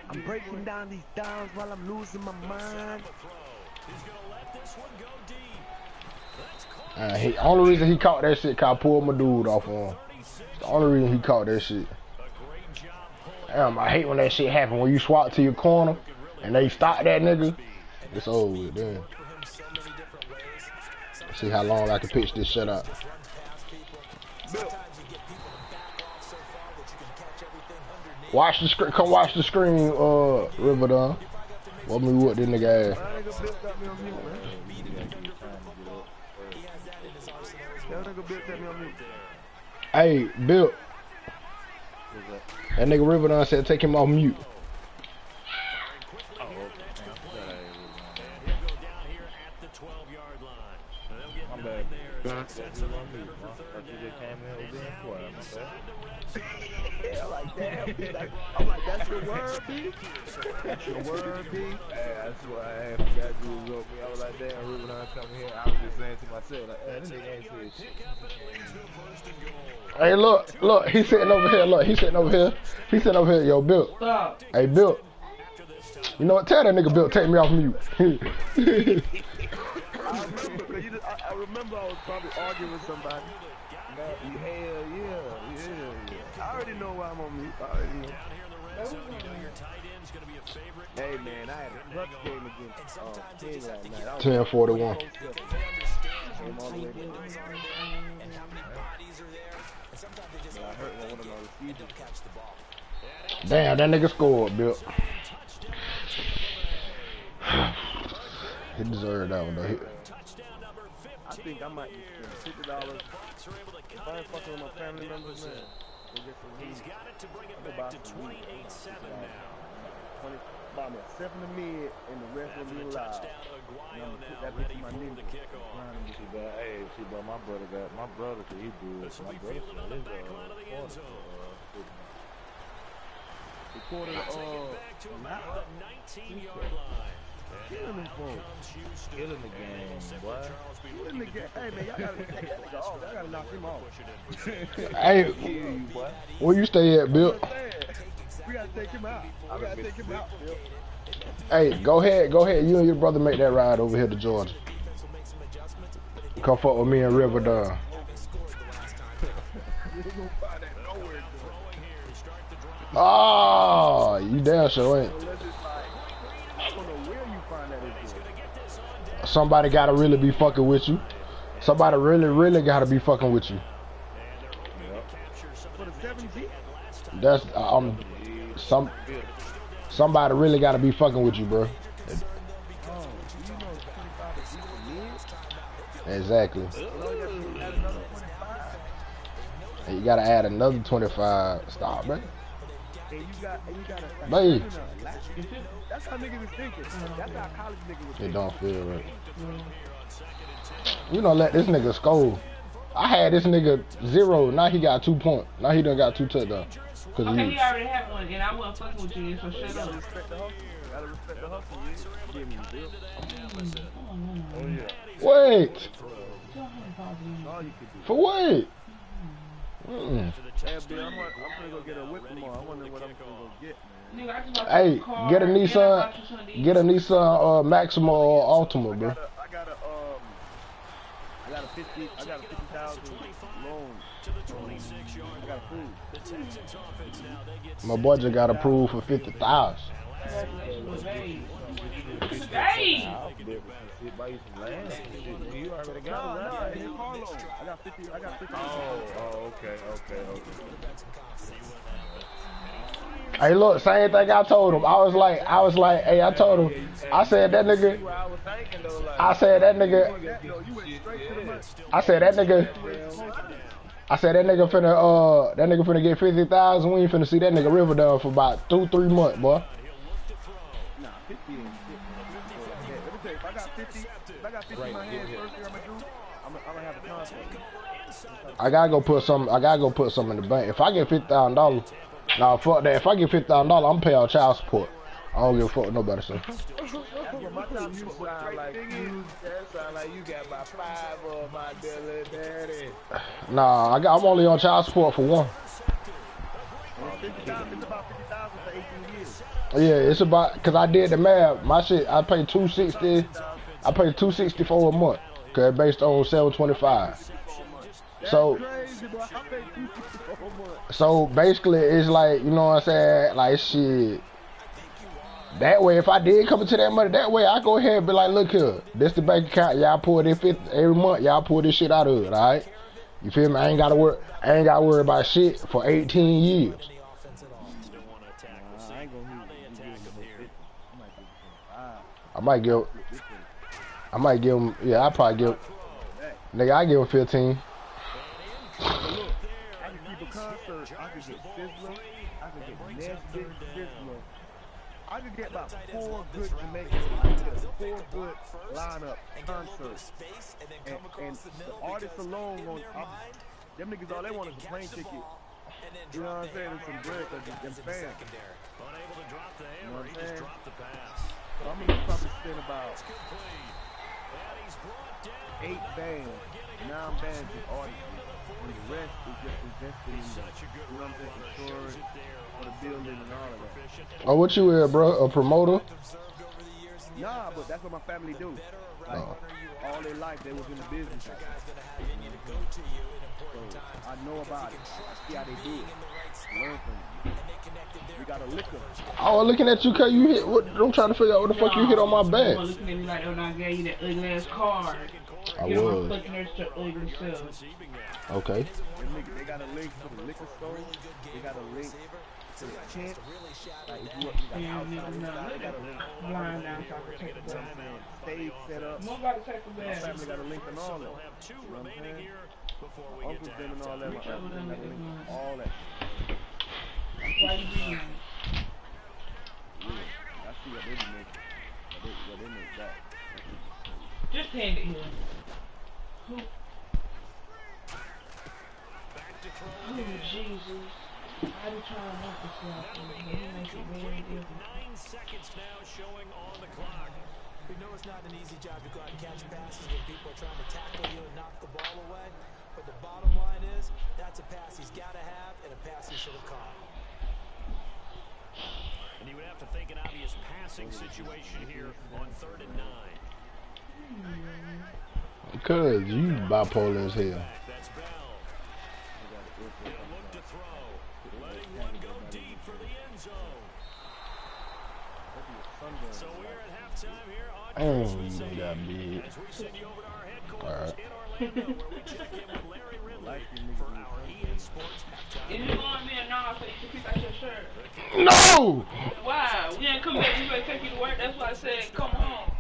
I'm breaking down these downs while I'm losing my mind. Only reason he caught that shit, cause I pulled my dude off on him. The only reason he caught that shit. Damn, I hate when that shit happen. When you swap to your corner and they stop that nigga, it's over with then. See how long I can pitch this shit up. Watch the screen. Come watch the screen, Riverdon. What me with this nigga ass? Hey, Bill. That nigga Riverdon said take him off mute. I'm like, that's your word, B? That's your word, B? Hey, that's why I forgot you was up me. I was like, damn, Ruben, I'm coming here. I was just saying to myself, like, hey, this nigga ain't said shit. Hey, look, he's sitting over here. Look, he's sitting over here. He's sitting over here. Yo, Bill. Stop. Hey, Bill. You know what? Tell that nigga Bill, take me off mute. I remember I was probably arguing with somebody. Hell yeah. I already know why I'm on mute. I already know. Hey man, I had a clutch game against King last night. 10-41. Damn, that nigga scored, Bill. He deserved that one, though. I think I might spend $50 if I ain't fucking with my family members, man. He's got it to bring it back to 28-7 now. Buy me a 7 to mid and the rest will be alive. And I'm gonna put that bitch in my knee. Hey, see, bro, my brother, he good. My brother, Recorded back to the 19-yard line. Killing them folks. Killing the game, boy. Killing the game. Hey, man, y'all gotta take that nigga off. Y'all gotta knock him off. Hey, where you stay at, Bill? We gotta take him out. I gotta take him out, Bill. Hey, go ahead. You and your brother make that ride over here to Georgia. Come fuck with me and Riverdon. Oh, you damn sure ain't. Somebody gotta really be fucking with you. Somebody really gotta be fucking with you. That's somebody really gotta be fucking with you, bro. Exactly. And you gotta add another 25. Stop, man. Babe. That's how niggas is thinking. That's how college niggas was thinking. It don't feel right. You don't let this nigga score. I had this nigga 0. Now he got 2 points. Now he done got 2 touchdowns. Okay, he already had one, and I wasn't fucking with you, so shut up. Respect the hustle. Gotta respect the hustle. Give me a bill. Oh yeah. Wait. All you could do. For what? Hey, Bill, I'm gonna go get a whip tomorrow. I wonder what I'm gonna go get, man. Hey, get a Nissan Maxima or Altima, bro. I got a 50,000 loan. I got approved. My boy just got approved for 50,000. Hey! You already got it, right? I got 50. Oh, okay. Hey, look, same thing I told him. I was like, hey, I told him, I said that nigga finna get 50,000. We ain't finna see that nigga Riverdale for about 2-3 months, boy. Nah, 50 ain't shit. If I got 50 in my hand, first thing I'm gonna have a contract. I gotta go put some in the bank. If I get $50,000, nah, fuck that. If I get $50,000, I'm paying out child support. I don't give a fuck what nobody say. My time you sound like you got about 5 of my daily daddy. Nah, I'm only on child support for one. It's about 50,000 for 18 years. Yeah, it's about, cause I did the math. My shit, I pay 260. I pay 264 a month, cause based on 725. So, Crazy, boy. I paid 264 a month. so basically, it's like, you know what I'm saying? Like shit. That way, if I did come into that money, that way I go ahead and be like, look here, this the bank account. Y'all pull this every month. Y'all pull this shit out of it, all right? You feel me? I ain't gotta worry about shit for 18 years. I ain't gonna I might give him. Yeah, I probably give. Nigga, I give him 15. But look, I can keep a concert. I can get Sizzler. I can get Nesbitt Sizzler. I could get about 4 good Jamaicans. I could get a 4 good lineup concerts. And the artists alone, them niggas, all they want is a plane ticket. You know what I'm saying? And some bread because them fans. You know what I'm saying? So I'm going to probably spend about 8 bands, 9 bands with artists. And the rest is just investing in the, you know what I'm saying, insurance for the building and all of that. Oh, what you here, bro? A promoter? Nah, but that's what my family do. Like, all their life they was in the business. So I know about it. I see how they do it. Learn from it. We got a liquor. I was looking at you, cause you hit. What, I'm trying to figure out what the fuck you hit on my back. I was looking at me like, oh, I gave you that ugly ass card. I You know, was. looking at your ugly self. Okay. They got a link to the liquor store. They got a link to the tent. Like, if you got outside, they got a link. Blind now, so I can take a bath. Stage set up. Nobody take a My bath. family got a link and all that. You know what I'm saying? My uncles them and all that. My family got a link and all that. Why you doing that? Yeah, I see what they be making. What they make that. Just hand it here. Oh, Jesus. I be trying not to stop him, but he makes it very difficult. 9 seconds now showing on the clock. We know it's not an easy job to go out and catch passes when people are trying to tackle you and knock the ball away. But the bottom line is, that's a pass he's got to have and a pass he should have caught. And you would have to think an obvious passing situation here on 3rd and 9. Because you bipolar as hell. That's Bell. He'll look to throw. Letting one go deep for the end zone. So we're at halftime here on Christmas Eve. That big. As we send you over to our headquarters in Orlando, where we check in with Larry Ridley for our EN Sports halftime. Is you going to be a non so you can pick out your shirt? No! Why? We ain't come back. We going to take you to work. That's why I said come home.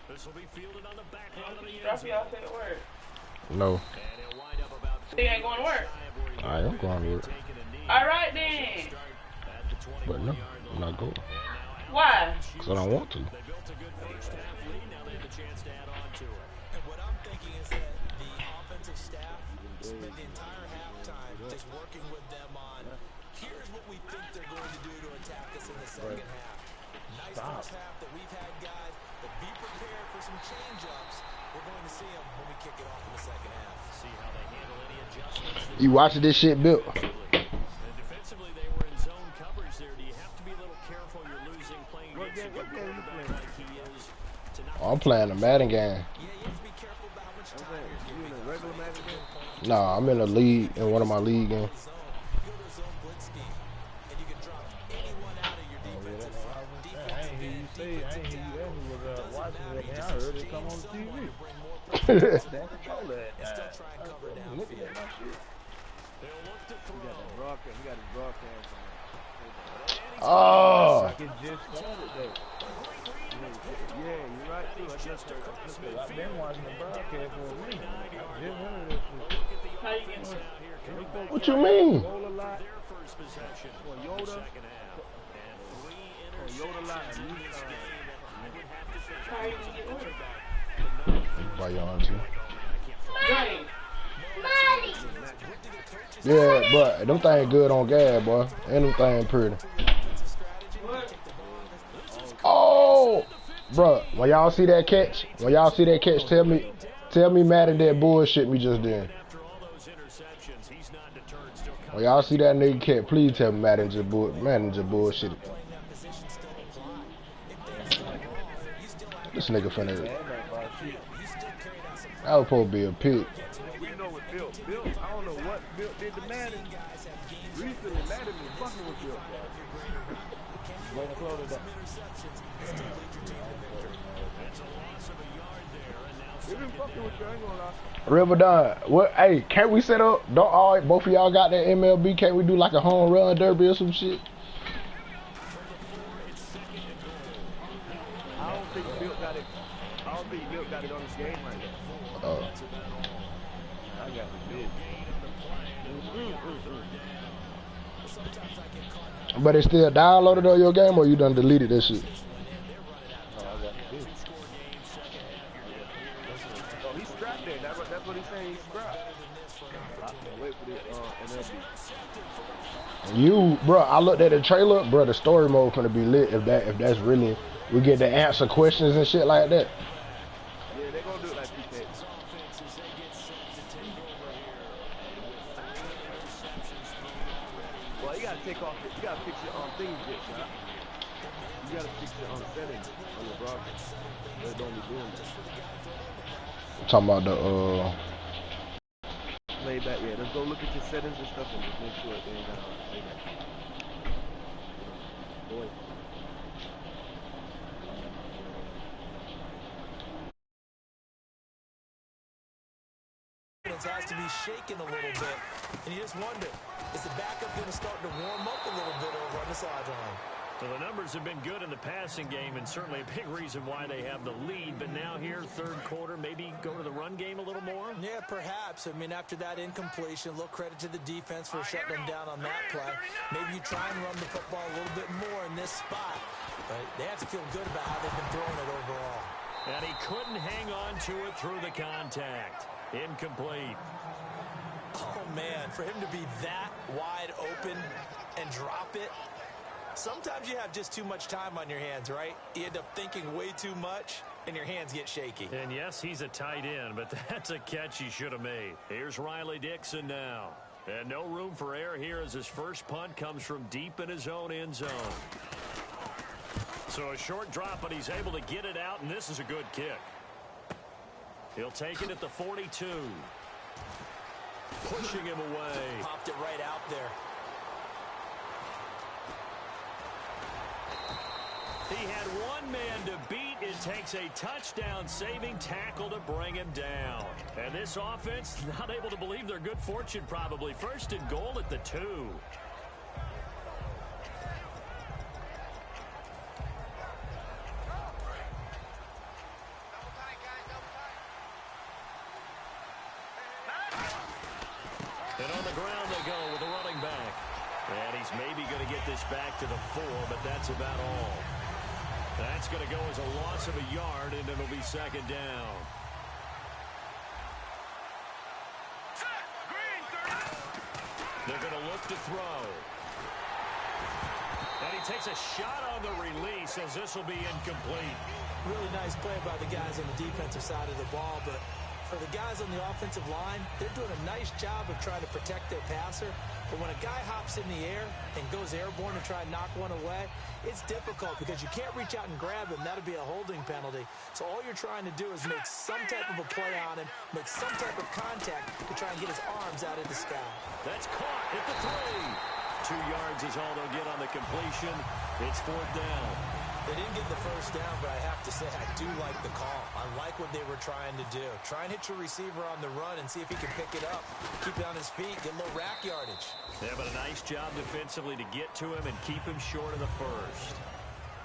This will be fielded on the back line of the end Drop zone. you off at work. No. And he'll wind up about You ain't going to work. Alright, I'm going to work. All right then. But no, I'm not going. Why? Because I don't want to. They built a good first half lead. Now they have a chance to add on to it. And what I'm thinking is that the offensive staff spent the entire halftime just working with them on, here's what we think they're going to do to attack us in the second half. Nice first half that we've had, guys, but be prepared for some change-ups. We're going to see them when we kick it off in the second half. See how they handle any adjustments. You watching this shit, Bill? And defensively, they were in zone coverage there. Do you have to be a little careful? You're losing playing against a good quarterback like he is. I'm playing a Madden game. Yeah, you have to be careful about how much time You in a regular Madden game? Nah, I'm in a league, in one of my league games. you go to zone blitz scheme, and you can drop anyone out of your defensive front. I ain't hear you say, I ain't hear you ever was watching it, man. I heard it come on the TV. That's control that. Try and cover downfield. Look at my shit. They'll look to throw. We got his broadcast on. Oh! Like it just started though. Yeah, you're right too. I've been watching the broadcast for a minute. I just heard that shit. How you getting work? What you mean? Roll a lot. Their first possession For in the Yoda. second half. And 3 For Yoda lot. interceptions in this game. I would have to say How you gonna get work? Why you on to? Right. Yeah, but them things good on gas, boy. And them things pretty. What? Oh! Bruh, when y'all see that catch, tell me Madden did bullshit me just then. After all those interceptions, he's not deterred, still When y'all see that nigga cat, please tell me Madden just bullshit. This nigga finna. That was supposed to be a pick. We know what Bill. I don't know what Bill did to Madden. Recently, Madden been fucking with Bill, bro. They've been fucking with you, I ain't gonna lie. River Dunn, what? Hey, can't we set up? Both of y'all got that MLB? Can't we do like a home run derby or some shit? I don't think Bill got it. I don't think Bill got it on his game right now. I got the bid. But it's still downloaded on your game, or you done deleted that shit? Oh, he's strapped there. That's what he's saying. He's strapped. I can wait for this MLB. Bro, I looked at the trailer, bro. The story mode gonna be lit if that's really we get to answer questions and shit like that. Yeah, they gonna do it like 2K. Well, you gotta take off. You gotta fix your things, shot. You gotta fix your settings on your broadcast. They don't be doing that. I'm talking about the Play back, yeah. Let's go look at your settings and stuff and just make sure they ain't got play back. Boy. Has to be shaken a little bit, and you just wonder, is the backup going to start to warm up a little bit over on the sideline? So the numbers have been good in the passing game, and certainly a big reason why they have the lead. But now here, third quarter, maybe go to the run game a little more? Yeah, perhaps. I mean, after that incompletion, a little credit to the defense for shutting them down on that play. Maybe you try and run the football a little bit more in this spot. But they have to feel good about how they've been throwing it overall. And he couldn't hang on to it through the contact. Incomplete. Oh, man, for him to be that wide open and drop it, sometimes you have just too much time on your hands, right? You end up thinking way too much, and your hands get shaky. And, yes, he's a tight end, but that's a catch he should have made. Here's Riley Dixon now. And no room for error here as his first punt comes from deep in his own end zone. So a short drop, but he's able to get it out, and this is a good kick. He'll take it at the 42. Pushing him away. Popped it right out there. He had one man to beat. It takes a touchdown-saving tackle to bring him down. And this offense, not able to believe their good fortune probably. First and goal at the 2. And on the ground they go with the running back. And he's maybe going to get this back to the 4, but that's about all. That's going to go as a loss of a yard, and it'll be second down. They're going to look to throw. And he takes a shot on the release as this will be incomplete. Really nice play by the guys on the defensive side of the ball, but for the guys on the offensive line, they're doing a nice job of trying to protect their passer. But when a guy hops in the air and goes airborne and try and knock one away, it's difficult because you can't reach out and grab him. That'll be a holding penalty. So all you're trying to do is make some type of a play on him, make some type of contact to try and get his arms out of the sky. That's caught at the 3. 2 yards is all they'll get on the completion. It's fourth down. They didn't get the first down, but I have to say I do like the call. I like what they were trying to do. Try and hit your receiver on the run and see if he can pick it up. Keep it on his feet, get a little rack yardage. Yeah, but a nice job defensively to get to him and keep him short of the first.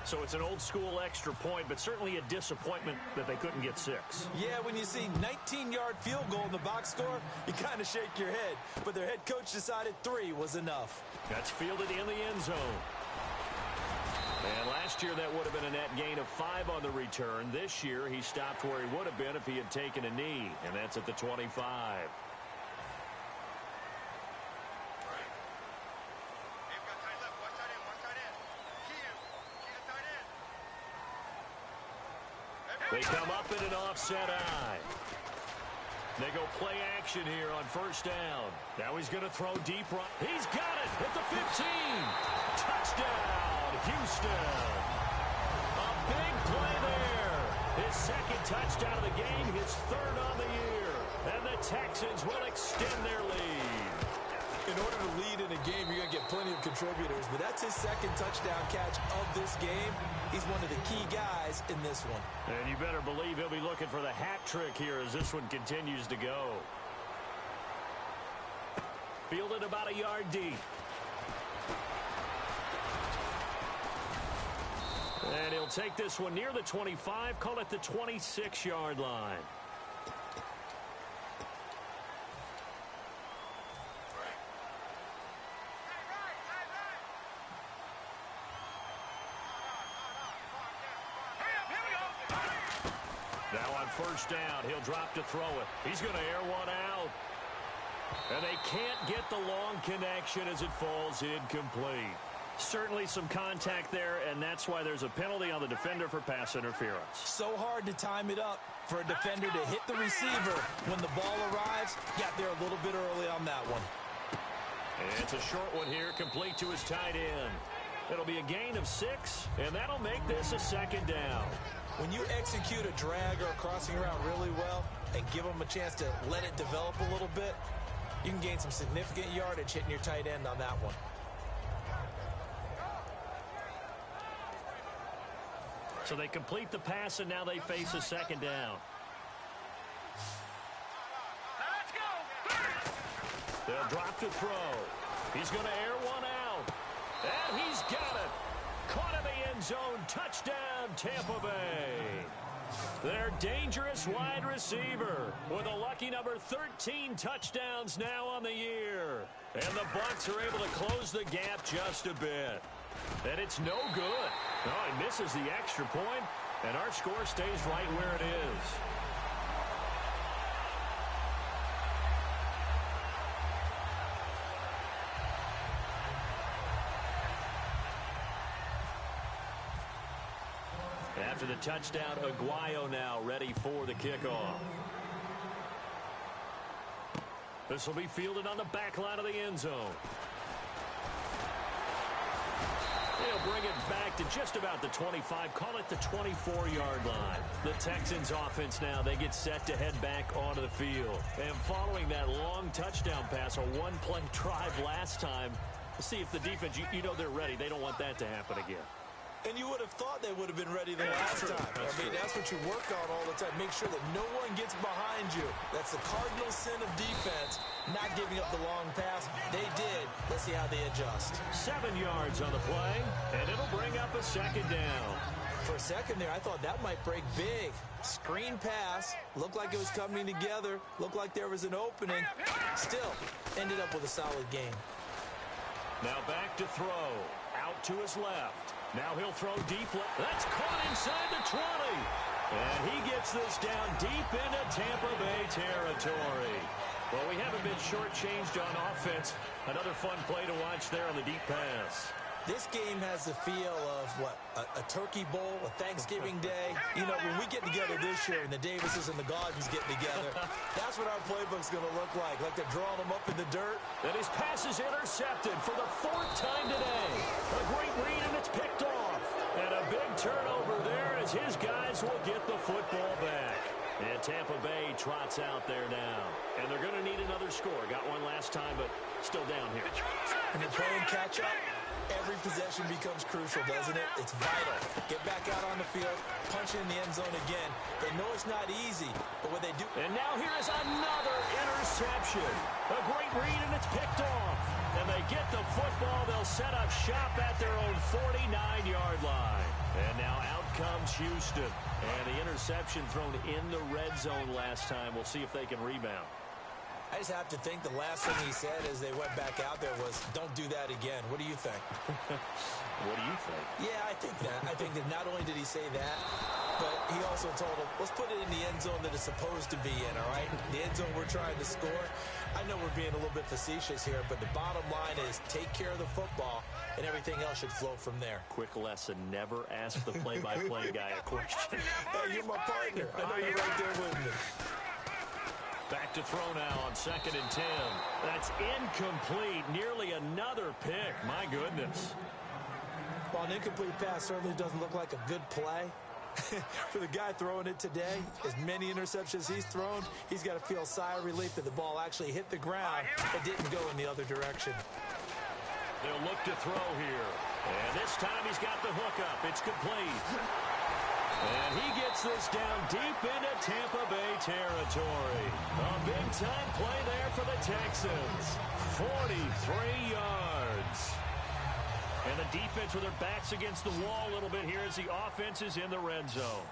So it's an old-school extra point, but certainly a disappointment that they couldn't get 6. Yeah, when you see 19-yard field goal in the box score, you kind of shake your head. But their head coach decided 3 was enough. That's fielded in the end zone. And last year that would have been a net gain of 5 on the return. This year he stopped where he would have been if he had taken a knee, and that's at the 25. They come up in an offset eye. They go play action here on first down. Now he's going to throw deep right. He's got it at the 15. Touchdown, Houston. A big play there. His second touchdown of the game, his third on the year. And the Texans will extend their lead. In order to lead in a game, you're going to get plenty of contributors, but that's his second touchdown catch of this game. He's one of the key guys in this one. And you better believe he'll be looking for the hat trick here as this one continues to go. Fielded about a yard deep. And he'll take this one near the 25, call it the 26-yard line. Now on first down, he'll drop to throw it. He's going to air one out. And they can't get the long connection as it falls incomplete. Certainly some contact there, and that's why there's a penalty on the defender for pass interference. So hard to time it up for a defender to hit the receiver when the ball arrives. Got there a little bit early on that one. And it's a short one here, complete to his tight end. It'll be a gain of 6, and that'll make this a second down. When you execute a drag or a crossing route really well and give them a chance to let it develop a little bit, you can gain some significant yardage hitting your tight end on that one. So they complete the pass, and now they face a second down. They'll drop to throw. He's going to air one out. And he's got it. Caught in the end zone. Touchdown, Tampa Bay. Their dangerous wide receiver with a lucky number 13 touchdowns now on the year. And the Bucs are able to close the gap just a bit. And it's no good. No, he misses the extra point, and our score stays right where it is. After the touchdown, Aguayo now ready for the kickoff. This will be fielded on the back line of the end zone. He'll bring it back to just about the 25, call it the 24-yard line. The Texans offense now, they get set to head back onto the field. And following that long touchdown pass, a one-play drive last time, see if the defense, you know they're ready. They don't want that to happen again. And you would have thought they would have been ready the last time. I mean, that's what you work on all the time. Make sure that no one gets behind you. That's the cardinal sin of defense, not giving up the long pass. They did. Let's see how they adjust. 7 yards on the play, and it'll bring up a second down. For a second there, I thought that might break big. Screen pass. Looked like it was coming together. Looked like there was an opening. Still, ended up with a solid game. Now back to throw. Out to his left. Now he'll throw deep. That's caught inside the 20. And he gets this down deep into Tampa Bay territory. Well, we haven't been shortchanged on offense. Another fun play to watch there on the deep pass. This game has the feel of, what, a turkey bowl, a Thanksgiving day. You know, when we get together this year and the Davises and the Gaudens get together, that's what our playbook's going to look like they're drawing them up in the dirt. And his pass is intercepted for the 4th time today. A great read, and it's picked off. And a big turnover there as his guys will get the football back. And Tampa Bay trots out there now. And they're going to need another score. Got one last time, but still down here. And they're playing catch-up. Every possession becomes crucial, doesn't it? It's vital. Get back out on the field, punch it in the end zone again. They know it's not easy, but what they do... And now here is another interception. A great read, and it's picked off. And they get the football. They'll set up shop at their own 49-yard line. And now out comes Houston. And the interception thrown in the red zone last time. We'll see if they can rebound. I just have to think the last thing he said as they went back out there was, don't do that again. What do you think? What do you think? Yeah, I think that. I think that not only did he say that, but he also told them, let's put it in the end zone that it's supposed to be in, all right? The end zone we're trying to score. I know we're being a little bit facetious here, but the bottom line is take care of the football, and everything else should flow from there. Quick lesson, never ask the play-by-play guy a question. Hey, you're my partner. I know you're right there with me. Back to throw now on 2nd and 10. That's incomplete. Nearly another pick. My goodness. Well, an incomplete pass certainly doesn't look like a good play. For the guy throwing it today, as many interceptions he's thrown, he's got to feel a sigh of relief that the ball actually hit the ground and didn't go in the other direction. They'll look to throw here. And this time he's got the hook up. It's complete. And he gets this down deep into Tampa Bay territory. A big-time play there for the Texans. 43 yards. And the defense with their backs against the wall a little bit here as the offense is in the red zone.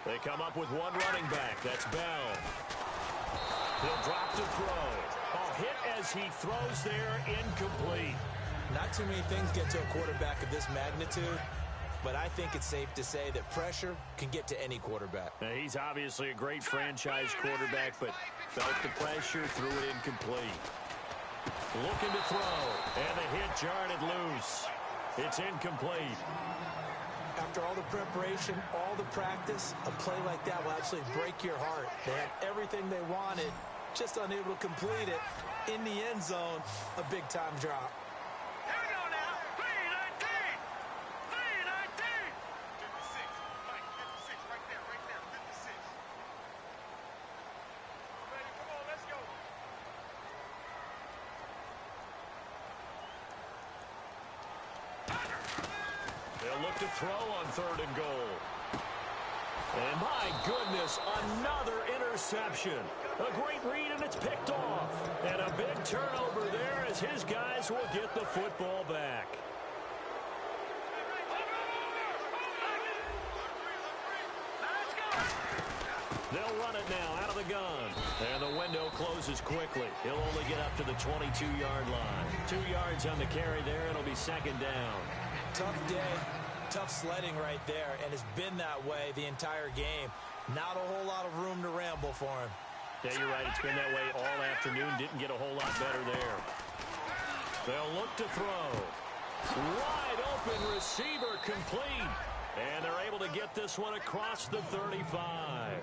They come up with one running back. That's Bell. He'll drop to throw. Oh, hit as he throws there, incomplete. Not too many things get to a quarterback of this magnitude, but I think it's safe to say that pressure can get to any quarterback. Now, he's obviously a great franchise quarterback, but felt the pressure, threw it incomplete. Looking to throw, and the hit jarred it loose. It's incomplete. After all the preparation, all the practice, a play like that will actually break your heart. They had everything they wanted, just unable to complete it. In the end zone, a big-time drop. Here we go now. 319. 319. 56. Mike, 56. Right there. 56. Ready? Come on, let's go. They'll look to throw on 3rd and goal. And my goodness, another interception. A great read, and it's picked off. And a big turnover there as his guys will get the football back. They'll run it now out of the gun. And the window closes quickly. He'll only get up to the 22-yard line. 2 yards on the carry there. It'll be 2nd down. Tough day, tough sledding right there, and it's been that way the entire game. Not a whole lot of room to ramble for him. Yeah, you're right. It's been that way all afternoon. Didn't get a whole lot better there. They'll look to throw. Wide open receiver complete. And they're able to get this one across the 35.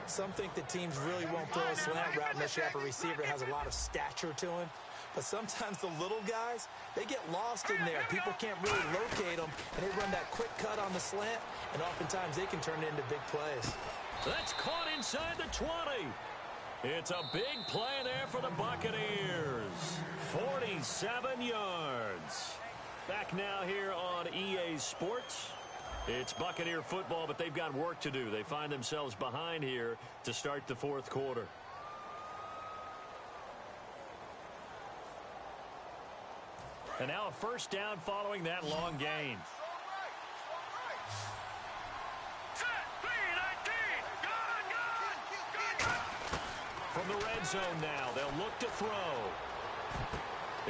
Some think the teams really won't throw a slant route unless you have a receiver that has a lot of stature to him. But sometimes the little guys, they get lost in there. People can't really locate them, and they run that quick cut on the slant, and oftentimes they can turn it into big plays. That's caught inside the 20. It's a big play there for the Buccaneers. 47 yards. Back now here on EA Sports. It's Buccaneer football, but they've got work to do. They find themselves behind here to start the 4th quarter. And now a first down following that long gain. From the red zone now, they'll look to throw.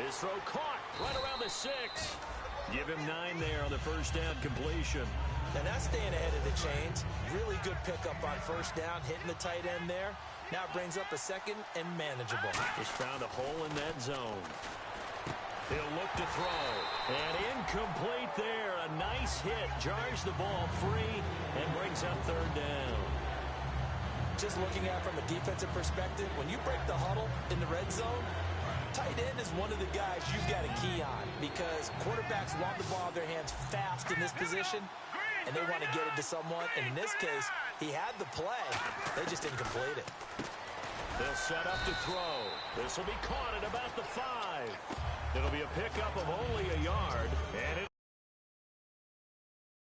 His throw caught right around the 6. Give him 9 there on the first down completion. And that's staying ahead of the chains. Really good pickup on first down, hitting the tight end there. Now it brings up a 2nd and manageable. Just found a hole in that zone. He'll look to throw. And incomplete there. A nice hit. Jars the ball free and brings up 3rd down. Just looking at it from a defensive perspective, when you break the huddle in the red zone, tight end is one of the guys you've got a key on because quarterbacks want the ball in their hands fast in this position, and they want to get it to someone. And in this case, he had the play. They just didn't complete it. They'll set up to throw. This will be caught at about the 5. It'll be a pickup of only a yard, and it's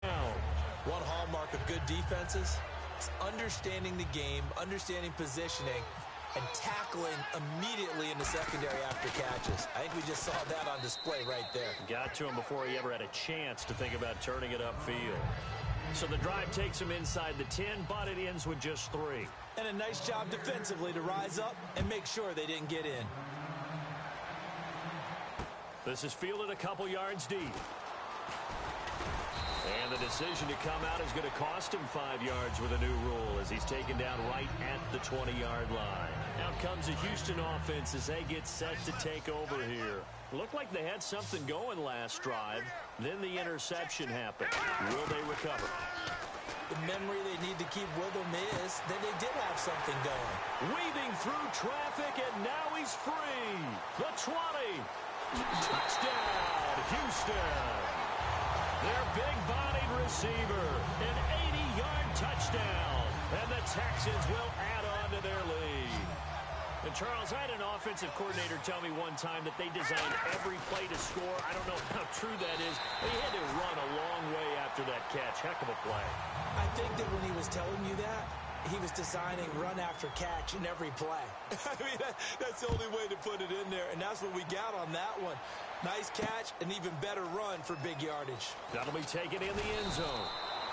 down. One hallmark of good defenses is understanding the game, understanding positioning, and tackling immediately in the secondary after catches. I think we just saw that on display right there. Got to him before he ever had a chance to think about turning it upfield. So the drive takes him inside the 10, but it ends with just 3. And a nice job defensively to rise up and make sure they didn't get in. This is fielded a couple yards deep. And the decision to come out is going to cost him 5 yards with a new rule as he's taken down right at the 20-yard line. Out comes the Houston offense as they get set to take over here. Looked like they had something going last drive. Then the interception happened. Will they recover? The memory they need to keep with them is that they did have something going. Weaving through traffic, and now he's free. The 20. Touchdown, Houston. Their big-bodied receiver, an 80-yard touchdown. And the Texans will add on to their lead. And, Charles, I had an offensive coordinator tell me one time that they designed every play to score. I don't know how true that is. They had to run a long way after that catch. Heck of a play. I think that when he was telling you that, he was designing run after catch in every play. I mean, that's the only way to put it in there, and that's what we got on that one. Nice catch, an even better run for big yardage. That'll be taken in the end zone.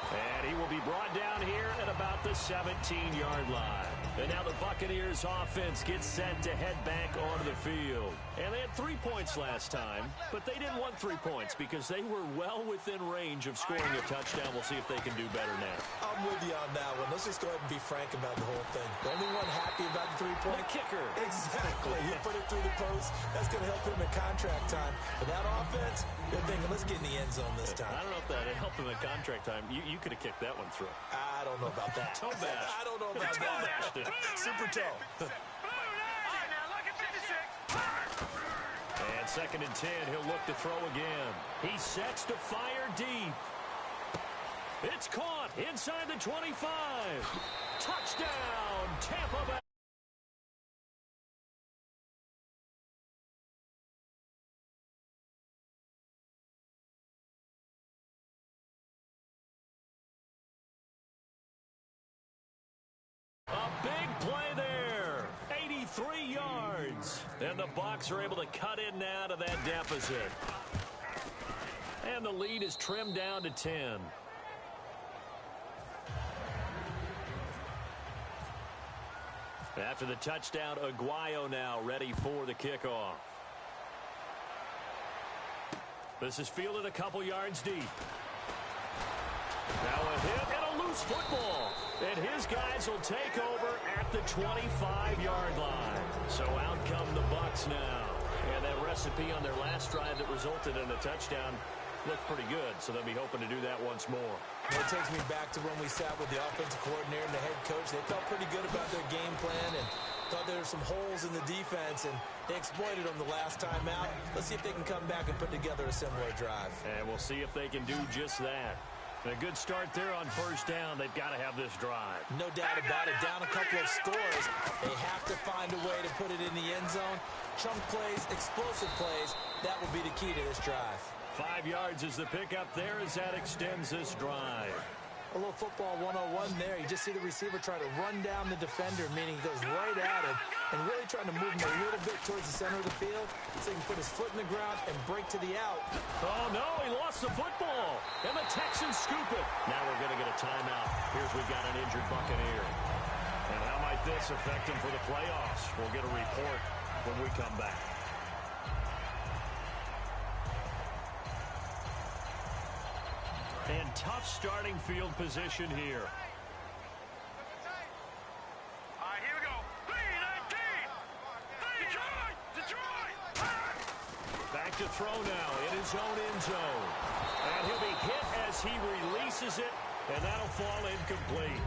And he will be brought down here at about the 17-yard line. And now the Buccaneers offense gets set to head back onto the field. And they had 3 points last time, but they didn't want 3 points because they were well within range of scoring a touchdown. We'll see if they can do better now. I'm with you on that one. Let's just go ahead and be frank about the whole thing. The only one happy about the 3-point? The kicker. Exactly. He put it through the post. That's going to help him in contract time. But that offense, they're thinking, let's get in the end zone this time. I don't know if that helped him in contract time. You could have kicked that one through. I don't know about that. Toe bash. I don't know about that. Super toe. And 2nd and 10, he'll look to throw again. He sets to fire deep. It's caught inside the 25. Touchdown, Tampa Bay. A big play there. 83 yards. And the Bucs are able to cut in now to that deficit. And the lead is trimmed down to 10. After the touchdown, Aguayo now ready for the kickoff. This is fielded a couple yards deep. Now a hit and a loose football. And his guys will take over at the 25-yard line. So out come the Bucs now. And that recipe on their last drive that resulted in a touchdown looked pretty good, so they'll be hoping to do that once more. Well, it takes me back to when we sat with the offensive coordinator and the head coach. They felt pretty good about their game plan and thought there were some holes in the defense, and they exploited them the last time out. Let's see if they can come back and put together a similar drive. And we'll see if they can do just that. And a good start there on first down. They've got to have this drive. No doubt about it. Down a couple of scores. They have to find a way to put it in the end zone. Chunk plays, explosive plays. That will be the key to this drive. 5 yards is the pickup there as that extends this drive. A little football 101 there. You just see the receiver try to run down the defender, meaning he goes right at him and really trying to move him a little bit towards the center of the field so he can put his foot in the ground and break to the out. Oh, no, he lost the football. And the Texans scoop it. Now we're going to get a timeout. Here's we've got an injured Buccaneer. And how might this affect him for the playoffs? We'll get a report when we come back. And tough starting field position here. All right, here we go. 3-19. Detroit. Back to throw now in his own end zone. And he'll be hit as he releases it, and that'll fall incomplete.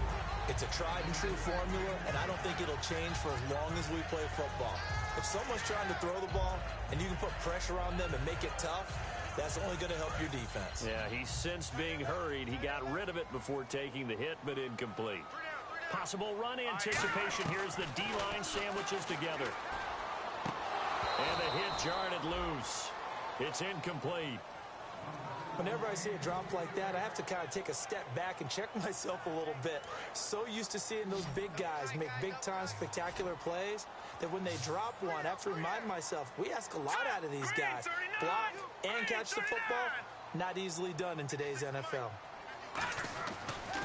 It's a tried and true formula, and I don't think it'll change for as long as we play football. If someone's trying to throw the ball and you can put pressure on them and make it tough, that's only going to help your defense. Yeah, he's since being hurried. He got rid of it before taking the hit, but incomplete. Possible run anticipation here as the D-line sandwiches together. And the hit jarred it loose. It's incomplete. Whenever I see a drop like that, I have to kind of take a step back and check myself a little bit. So used to seeing those big guys make big-time spectacular plays that when they drop one, I have to remind myself, we ask a lot out of these guys. Block and catch the football, not easily done in today's NFL.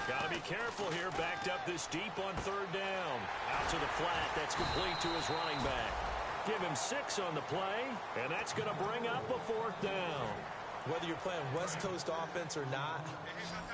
Got to be careful here, backed up this deep on third down. Out to the flat, that's complete to his running back. Give him 6 on the play, and that's going to bring up a 4th down. Whether you're playing West Coast offense or not,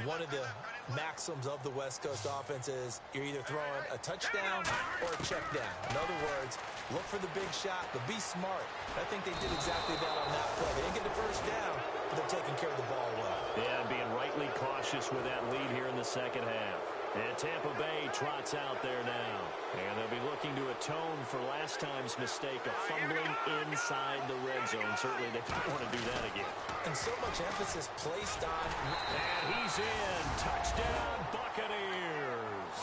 one of the maxims of the West Coast offense is you're either throwing a touchdown or a check down. In other words, look for the big shot, but be smart. I think they did exactly that on that play. They didn't get the first down, but they're taking care of the ball well. Yeah, being rightly cautious with that lead here in the second half. And Tampa Bay trots out there now. And they'll be looking to atone for last time's mistake of fumbling inside the red zone. Certainly they don't want to do that again. And so much emphasis placed on... And he's in. Touchdown, Buccaneers.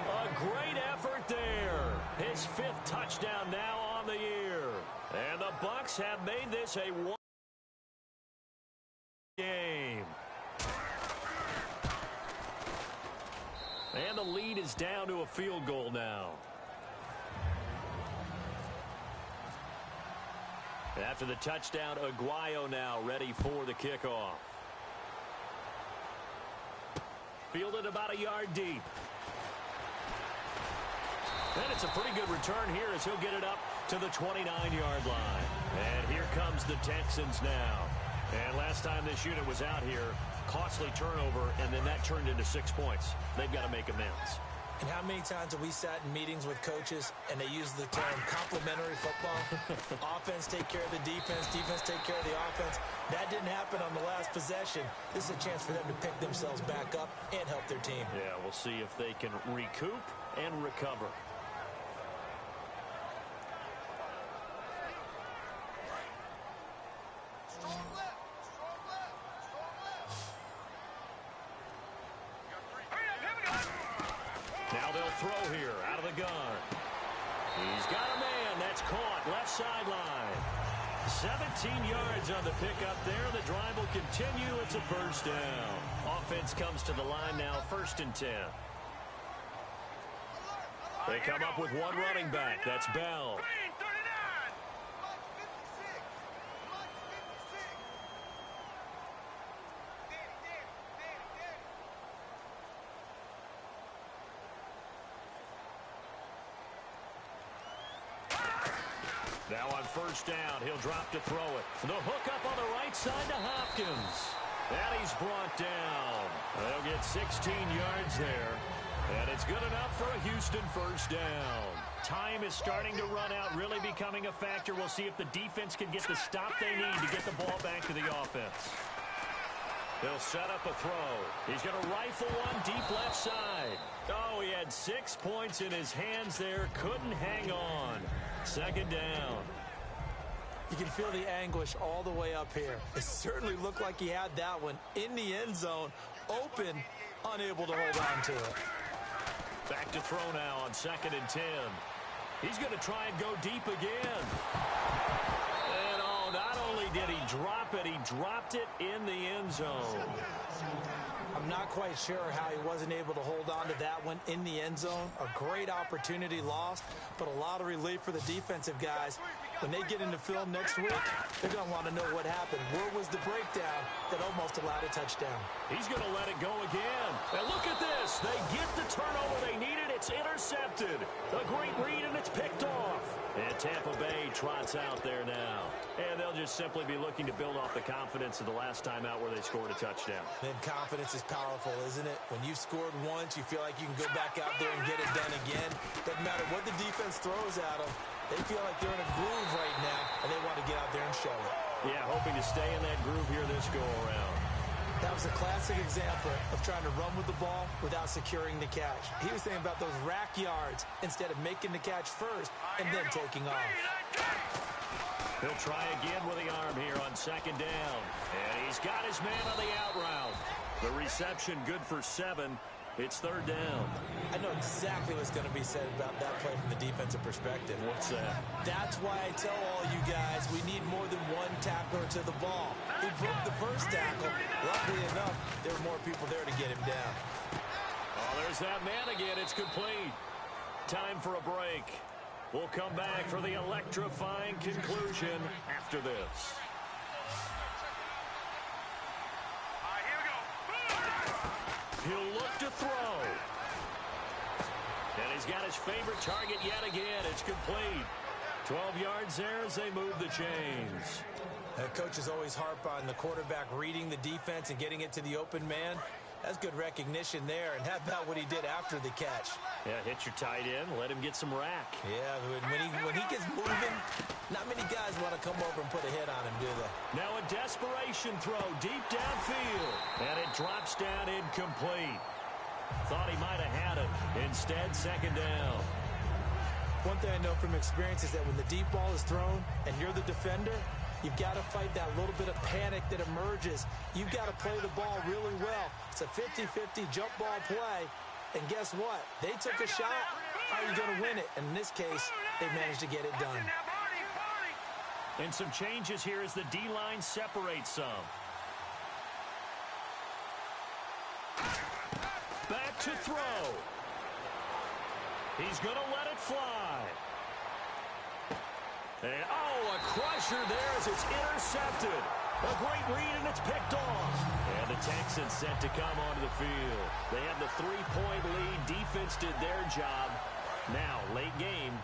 A great effort there. His 5th touchdown now on the year. And the Bucs have made this a one game. And the lead is down to a field goal now. After the touchdown, Aguayo now ready for the kickoff. Fielded about a yard deep. And it's a pretty good return here as he'll get it up to the 29-yard line. And here comes the Texans now. And last time this unit was out here, costly turnover, and then that turned into 6 points. They've got to make amends. And how many times have we sat in meetings with coaches and they use the term complementary football? Offense take care of the defense, defense take care of the offense. That didn't happen on the last possession. This is a chance for them to pick themselves back up and help their team. Yeah, we'll see if they can recoup and recover. Now they'll throw here out of the gun. He's got a man. That's caught. Left sideline. 17 yards on the pickup there. The drive will continue. It's a first down. Offense comes to the line now. 1st and 10. They come up with one running back. That's Bell. Now on 1st down, he'll drop to throw it. The hook up on the right side to Hopkins. And he's brought down. They'll get 16 yards there. And it's good enough for a Houston 1st down. Time is starting to run out, really becoming a factor. We'll see if the defense can get the stop they need to get the ball back to the offense. They'll set up a throw. He's going to rifle one deep left side. Oh, he had 6 points in his hands there. Couldn't hang on. 2nd down. You can feel the anguish all the way up here. It certainly looked like he had that one in the end zone, open, unable to hold on to it. Back to throw now on 2nd and 10. He's going to try and go deep again. And oh, not only did he drop it, he dropped it in the end zone. I'm not quite sure how he wasn't able to hold on to that one in the end zone. A great opportunity lost, but a lot of relief for the defensive guys. When they get into film next week, they're going to want to know what happened. Where was the breakdown that almost allowed a touchdown? He's going to let it go again. And look at this. They get the turnover they needed. It's intercepted. A great read, and it's picked off. And Tampa Bay trots out there now. And they'll just simply be looking to build off the confidence of the last time out where they scored a touchdown. Then confidence is powerful, isn't it? When you've scored once, you feel like you can go back out there and get it done again. Doesn't matter what the defense throws at them. They feel like they're in a groove right now, and they want to get out there and show it. Yeah, hoping to stay in that groove here this go-around. That was a classic example of trying to run with the ball without securing the catch. He was thinking about those rack yards instead of making the catch first and then taking off. He'll try again with the arm here on 2nd down. And he's got his man on the out route. The reception good for 7. It's 3rd down. I know exactly what's going to be said about that play from the defensive perspective. What's that? That's why I tell all you guys we need more than one tackler to the ball. He broke the first tackle. Luckily enough, there were more people there to get him down. Oh, there's that man again. It's complete. Time for a break. We'll come back for the electrifying conclusion after this. He'll look to throw. And he's got his favorite target yet again. It's complete. 12 yards there as they move the chains. Coaches always harp on the quarterback reading the defense and getting it to the open man. That's good recognition there. And how about what he did after the catch? Yeah, hit your tight end, let him get some rack. Yeah, when he gets moving, not many guys want to come over and put a hit on him, do they? Now a desperation throw deep downfield. And it drops down incomplete. Thought he might have had it. Instead, second down. One thing I know from experience is that when the deep ball is thrown and you're the defender, you've got to fight that little bit of panic that emerges. You've got to play the ball really well. It's a 50-50 jump ball play. And guess what? They took a shot. How are you going to win it? And in this case, they managed to get it done. And some changes here as the D-line separates some. Back to throw. He's going to let it fly. And, a crusher there as it's intercepted. A great read, and it's picked off. And the Texans set to come onto the field. They have the 3-point lead. Defense did their job. Now, late game,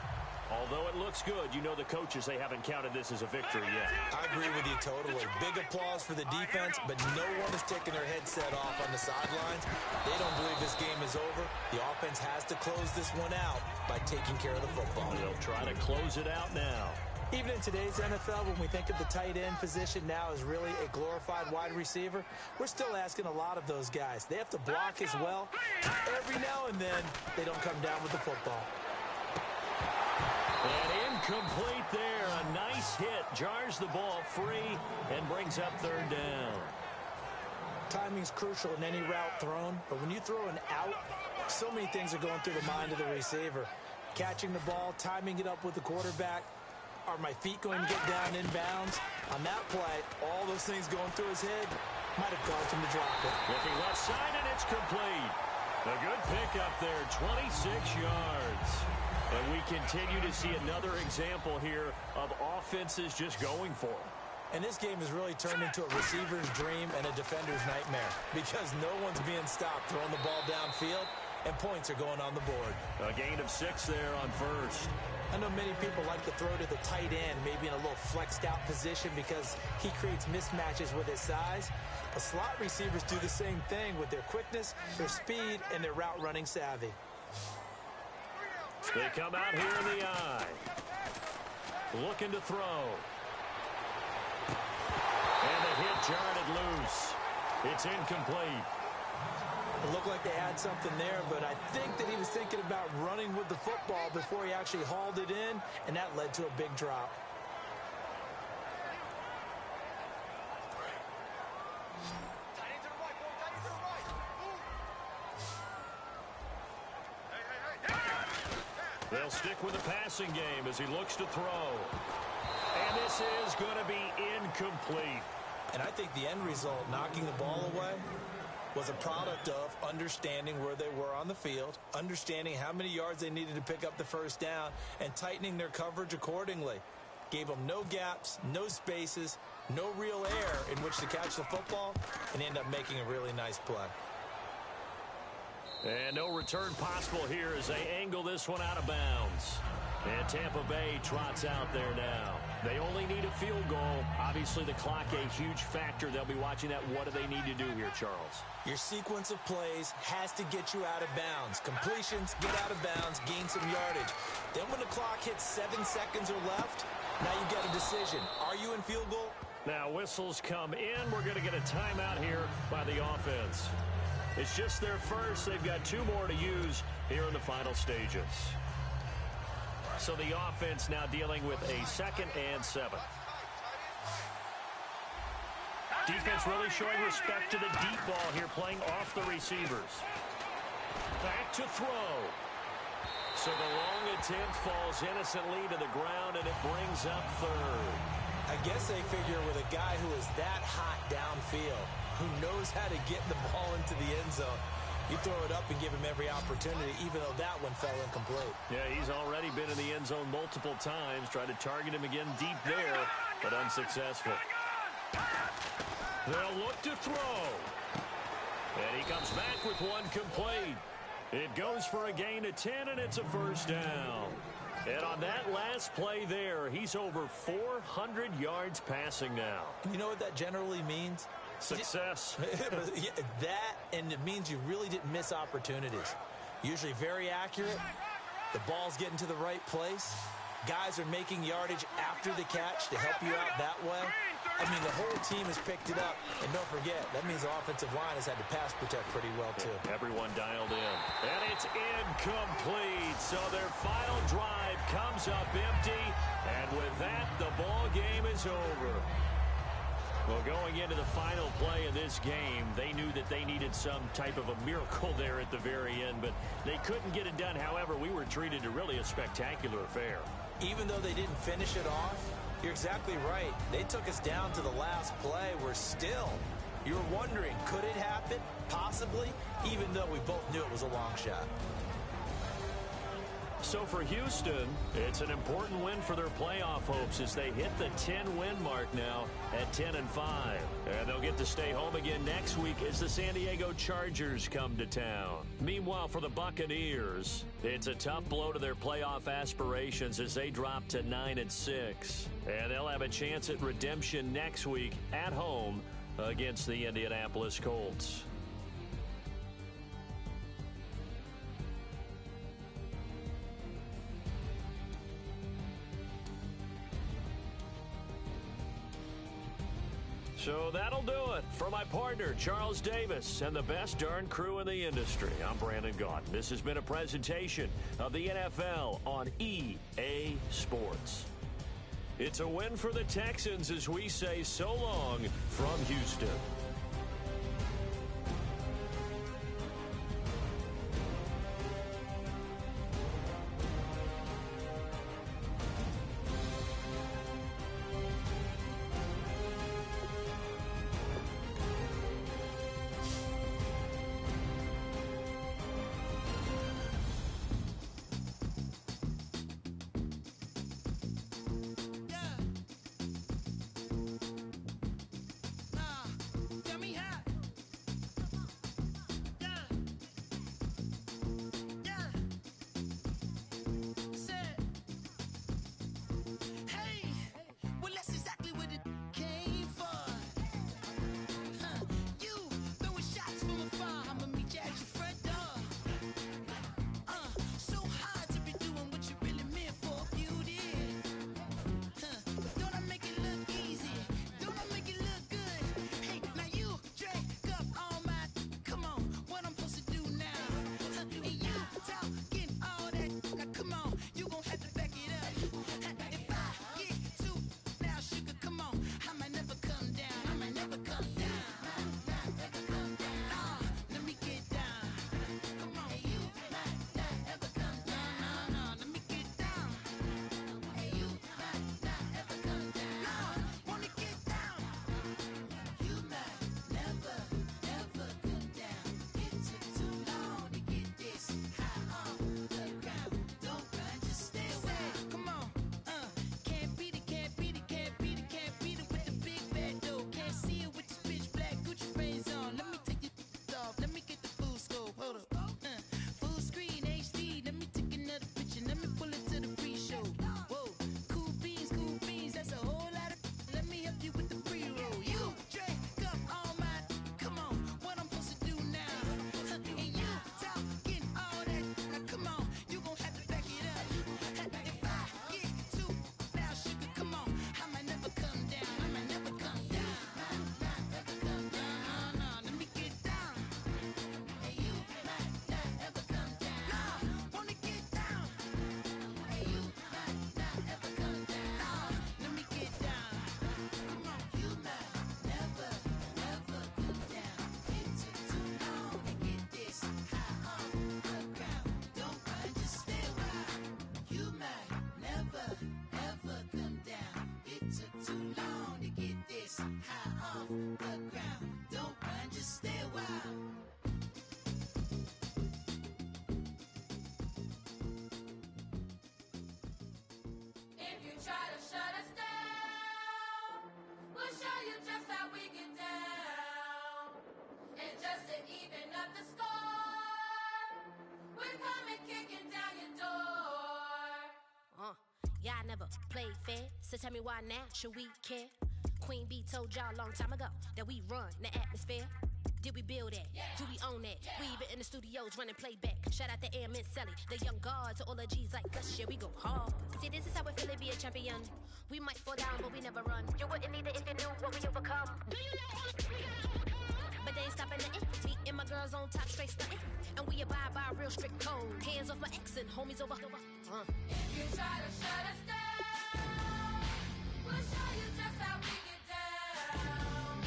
although it looks good, you know the coaches, they haven't counted this as a victory yet. I agree with you totally. Big applause for the defense, but no one is taking their headset off on the sidelines. They don't believe this game is over. The offense has to close this one out by taking care of the football. They'll try to close it out now. Even in today's NFL, when we think of the tight end position now as really a glorified wide receiver, we're still asking a lot of those guys. They have to block as well. Every now and then, they don't come down with the football. And incomplete there. A nice hit. Jars the ball free and brings up third down. Timing's crucial in any route thrown, but when you throw an out, so many things are going through the mind of the receiver. Catching the ball, timing it up with the quarterback. Are my feet going to get down inbounds? On that play, all those things going through his head might have caused him to drop it. Looking left side, and it's complete. A good pickup there, 26 yards. And we continue to see another example here of offenses just going for it. And this game has really turned into a receiver's dream and a defender's nightmare because no one's being stopped throwing the ball downfield, and points are going on the board. A gain of 6 there on first. I know many people like to throw to the tight end, maybe in a little flexed out position because he creates mismatches with his size. But slot receivers do the same thing with their quickness, their speed, and their route running savvy. They come out here in the eye. Looking to throw. And the hit jarred it loose. It's incomplete. It looked like they had something there, but I think that he was thinking about running with the football before he actually hauled it in, and that led to a big drop. They'll stick with the passing game as he looks to throw. And this is going to be incomplete. And I think the end result, knocking the ball away, was a product of understanding where they were on the field, understanding how many yards they needed to pick up the first down, and tightening their coverage accordingly. Gave them no gaps, no spaces, no real air in which to catch the football, and end up making a really nice play. And no return possible here as they angle this one out of bounds. And Tampa Bay trots out there now. They only need a field goal. Obviously, the clock a huge factor. They'll be watching that. What do they need to do here, Charles? Your sequence of plays has to get you out of bounds. Completions, get out of bounds, gain some yardage. Then when the clock hits 7 seconds or left, now you've got a decision. Are you in field goal? Now whistles come in. We're going to get a timeout here by the offense. It's just their first. They've got 2 more to use here in the final stages. So the offense now dealing with a 2nd and 7. Defense really showing respect to the deep ball here, playing off the receivers. Back to throw. So the long attempt falls innocently to the ground, and it brings up 3rd. I guess they figure with a guy who is that hot downfield, who knows how to get the ball into the end zone, you throw it up and give him every opportunity, even though that one fell incomplete. Yeah, he's already been in the end zone multiple times. Tried to target him again deep there, but unsuccessful. They'll look to throw. And he comes back with one complete. It goes for a gain of 10, and it's a first down. And on that last play there, he's over 400 yards passing now. You know what that generally means? Success. That, and it means you really didn't miss opportunities. Usually very accurate. The ball's getting to the right place. Guys are making yardage after the catch to help you out that way. I mean, the whole team has picked it up. And don't forget, that means the offensive line has had to pass protect pretty well, too. Everyone dialed in. And it's incomplete. So their final drive comes up empty. And with that, the ball game is over. Well, going into the final play of this game, they knew that they needed some type of a miracle there at the very end, but they couldn't get it done. However, we were treated to really a spectacular affair. Even though they didn't finish it off, you're exactly right. They took us down to the last play. We're still, you were wondering, could it happen? Possibly, even though we both knew it was a long shot. So for Houston, it's an important win for their playoff hopes as they hit the 10-win mark now at 10-5. And they'll get to stay home again next week as the San Diego Chargers come to town. Meanwhile, for the Buccaneers, it's a tough blow to their playoff aspirations as they drop to 9-6. And they'll have a chance at redemption next week at home against the Indianapolis Colts. So that'll do it. For my partner, Charles Davis, and the best darn crew in the industry, I'm Brandon Gaudin. This has been a presentation of the NFL on EA Sports. It's a win for the Texans as we say so long from Houston. played fair, so tell me why now should we care? Queen B told y'all a long time ago that we run the atmosphere. Did we build that? Yeah. Do we own that? Yeah. We even in the studios running playback. Shout out to Airman Sally, the young guard, to all the G's like us. Yeah, we go hard. See, this is how we feel to be a champion. We might fall down, but we never run. You wouldn't need it if you knew what we overcome. Do you know all the we gotta overcome? But they ain't stopping nothing. Me and my girls on top, straight stunting. And we abide by a real strict code. Hands off my ex and homies over. If you try to shut us down, we'll show you just how we get down.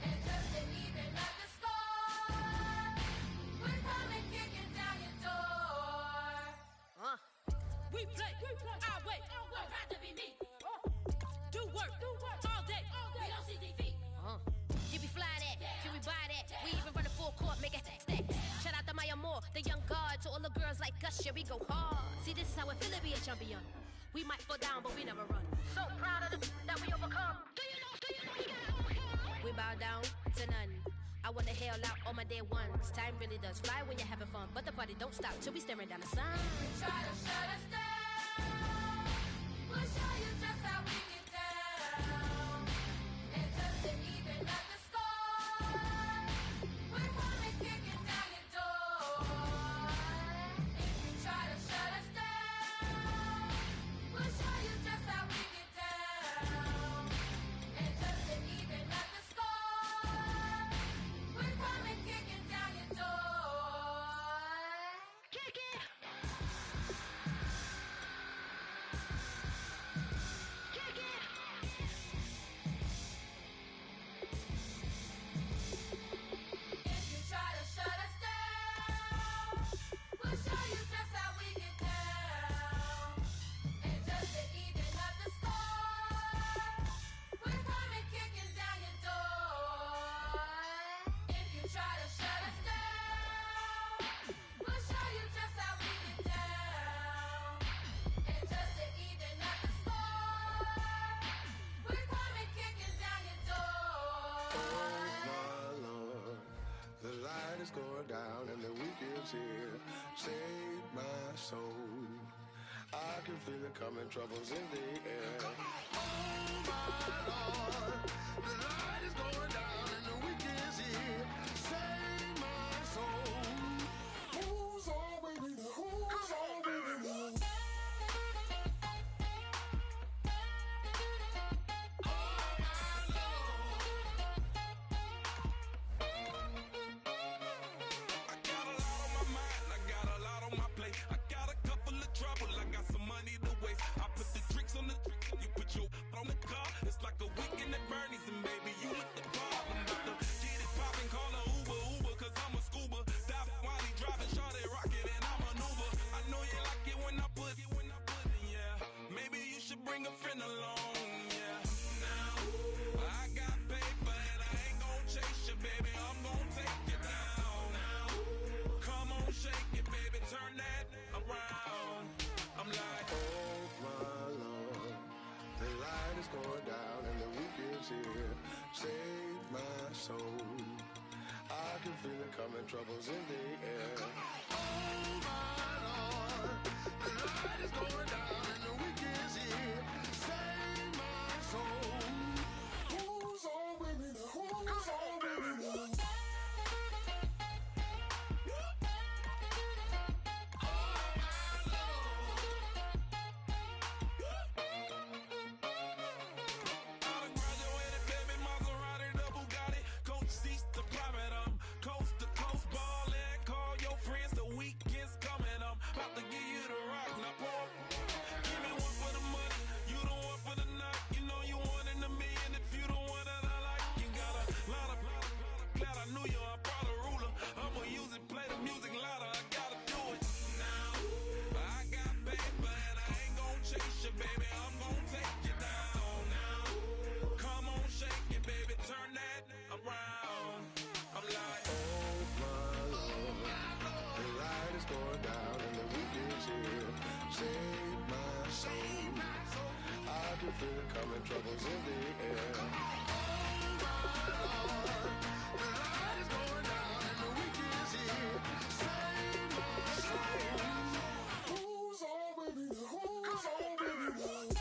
And just to even up the score, we're coming kicking down your door. We play our way. Don't have to be me. Do work all day. We don't see defeat. Can we fly that? Can we buy that? We even run a full court, make it stack. Shout out to Maya Moore, the young guard, to all the girls like us. Yeah, we go hard. See, this is how it feel to be a champion. We might fall down, but we never run. So proud of the that we overcome. Do you know you gotta overcome? We bow down to none. I wanna hail out all my dead ones. Time really does fly when you're having fun, but the party don't stop till we staring down the sun. Try to shut us down. We'll show you just how we get down. And just to even up the score, we're coming kicking down your door. If you try to shut us down, we'll show you just how we get down. And just to even up the score, we're coming kicking down your door. Kick it! Kick it! If you try to shut us down, we'll show you just how we get down. And just to even up the score, we're coming kicking down your door. If you try to shut us down, we'll show you just how we get down. And just to even up the score, we're coming kicking down your door. My Lord, the light is going down and the weekend's here. Save my soul. I can feel it coming, troubles in the air. Oh my Lord, the light is going down and the weekend's here. Save my soul. Who's all waiting? Who's all waiting? I got a lot on my mind, I got a lot on my plate. I got a couple of trouble, I got some money to waste. I put the drinks on the you put your on the car. It's like a weekend at Bernie's, and baby, you look the part. I'm about to get it poppin', call a Uber, cause I'm a scuba. Dive while he driving, shorty rocket, and I maneuver. I know you like it when I put it, yeah. Maybe you should bring a friend along, yeah. Now, I got paper and I ain't gon' chase you, baby. I'm gon' take you down. Now, come on, shake it, baby. Turn that around. I'm like, Oh my Lord, the light is going down and the weekend's here. Save my soul. I can feel it coming, troubles in the air. Oh my Lord, the light is going down and the weekend's here. Save my soul. Who's all winning? Who's all winning? I done graduated, baby, Maserati, the Bugatti, coach seats, the private, coast to coast ballin'. Call your friends, the weekend's coming, about to give you the rock. Now pour, give me one for the money, you the one for the night. You know you one in a million if you the one that I like. You got a lot of, glad I knew you, I brought a ruler. I'ma use it, play the music louder, I gotta do it. Now, I got paper and I ain't gon' chase you, baby, I'm gon' take you down. Now, come on, shake it, baby, turn that around. I'm like, Oh my Lord, the light is going down and the weekend's here. Save my soul. I can feel it coming, troubles in the air. Oh my Lord, the light is going down and the weekend's here. Save my soul. Who's all waiting? Who's all waiting?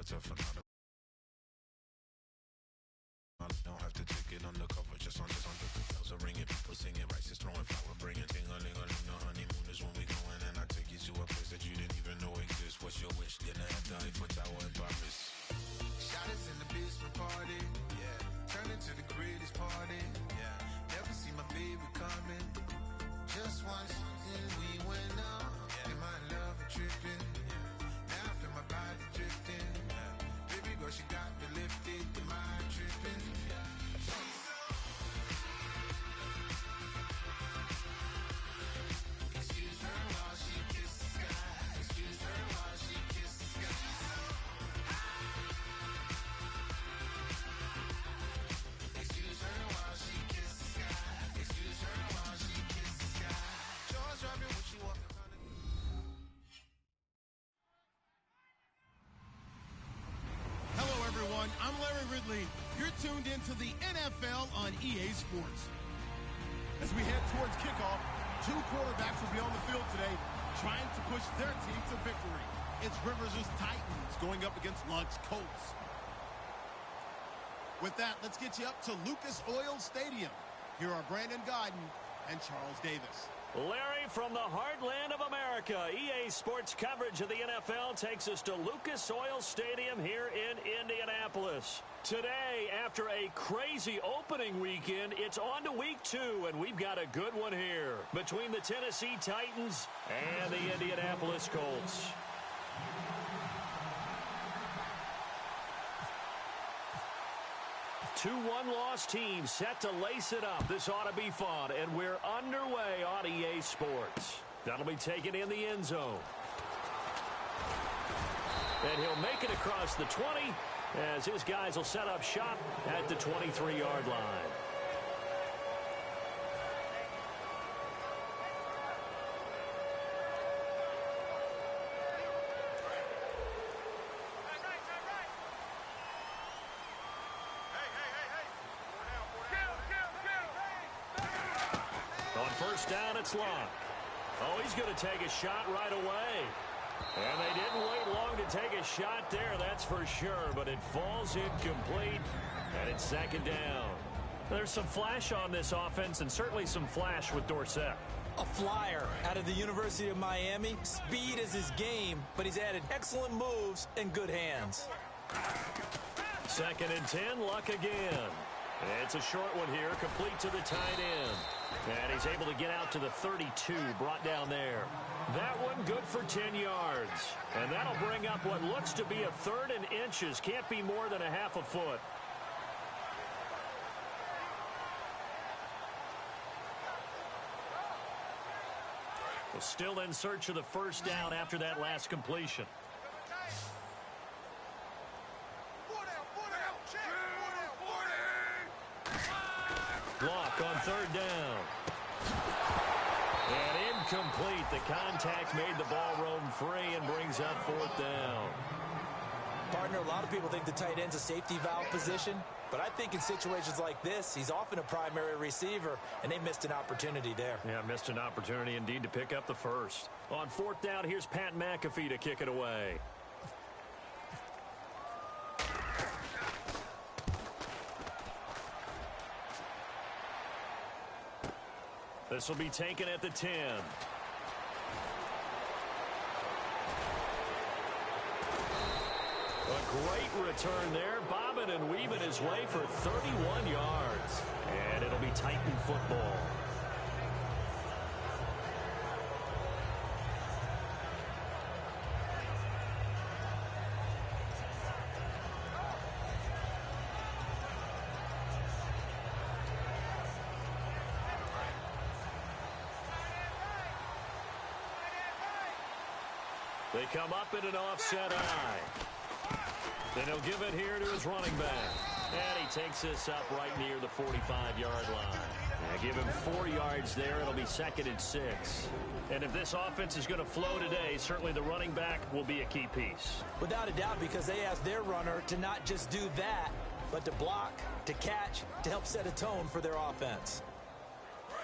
it's a phenomenon. Don't have to take it undercover, just under the bells are ringing, people singing, rice is throwing flower, bringing ting-a-ling-a-ling, the honeymoon is when we going, and I take you to a place that you didn't even know exists. What's your wish? Dinner at the Eiffel Tower in Paris. Shot is in the basement party, yeah. Turn into the greatest party, yeah. Never see my baby coming. Just once, and we went up. Yeah. Am I in love or tripping? Yeah. Now I feel my body drifting. Yeah. Baby girl, she got me lifted. Am I tripping? Yeah. Excuse her while she kisses the sky. Excuse her while she kisses the sky. Excuse her while she kisses the sky. Excuse her while she kisses the sky. Jaws dropping when she walking around the... Hello, everyone. I'm Larry Ridley. You're tuned into the NFL on EA Sports. As we head towards kickoff, two quarterbacks will be on the field today trying to push their team to victory. It's Rivers' Titans going up against Luck's Colts. With that, let's get you up to Lucas Oil Stadium. Here are Brandon Godden and Charles Davis. Larry, from the heartland of America, EA Sports coverage of the NFL takes us to Lucas Oil Stadium here in Indianapolis. Today, after a crazy opening weekend, it's on to week 2, and we've got a good one here between the Tennessee Titans and the Indianapolis Colts. Two one-loss teams set to lace it up. This ought to be fun, and we're underway on EA Sports. That'll be taken in the end zone. And he'll make it across the 20 as his guys will set up shop at the 23-yard line. First down, it's Luck. Oh, he's going to take a shot right away. And they didn't wait long to take a shot there, that's for sure. But it falls incomplete, and it's second down. There's some flash on this offense, and certainly some flash with Dorsett. A flyer out of the University of Miami. Speed is his game, but he's added excellent moves and good hands. Second and 10, Luck again. It's a short one here, complete to the tight end. And he's able to get out to the 32, brought down there. That one good for 10 yards. And that'll bring up what looks to be a third and inches. Can't be more than a half a foot. Well, still in search of the first down after that last completion. Block on third down. And incomplete. The contact made the ball roam free and brings up fourth down. Partner, a lot of people think the tight end's a safety valve position, but I think in situations like this, he's often a primary receiver, and they missed an opportunity there. Yeah, missed an opportunity indeed to pick up the first. On fourth down, here's Pat McAfee to kick it away. This will be taken at the 10. A great return there, bobbing and weaving his way for 31 yards. And it'll be Titan football. They come up in an offset eye. Then he'll give it here to his running back. And he takes this up right near the 45-yard line. And give him 4 yards there. It'll be second and 6. And if this offense is going to flow today, certainly the running back will be a key piece. Without a doubt, because they asked their runner to not just do that, but to block, to catch, to help set a tone for their offense.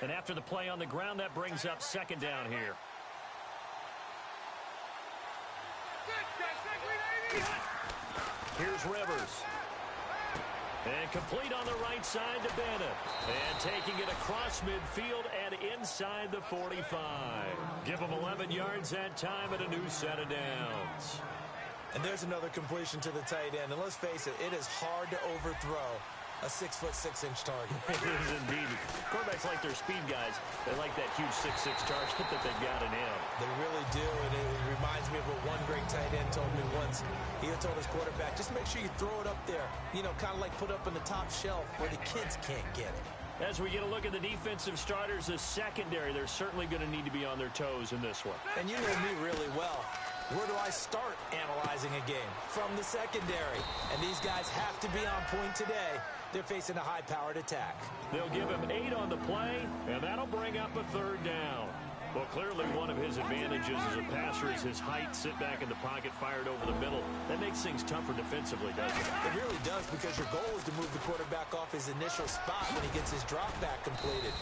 And after the play on the ground, that brings up second down here. Here's Rivers. And complete on the right side to Bennett. And taking it across midfield and inside the 45. Give him 11 yards that time and a new set of downs. And there's another completion to the tight end. And let's face it, it is hard to overthrow a 6'6" target. It is indeed. Quarterbacks like their speed guys. They like that huge 6'6" target that they've got in him. They really do, and it reminds me of what one great tight end told me once. He had told his quarterback, just make sure you throw it up there. You know, kind of like put up in the top shelf where the kids can't get it. As we get a look at the defensive starters, the secondary, they're certainly going to need to be on their toes in this one. And you know me really well. Where do I start analyzing a game? From the secondary. And these guys have to be on point today. They're facing a high-powered attack. They'll give him 8 on the play, and that'll bring up a 3rd down. Well, clearly one of his advantages as a passer is his height, sit back in the pocket, fired over the middle. That makes things tougher defensively, doesn't it? It really does, because your goal is to move the quarterback off his initial spot when he gets his drop back completed.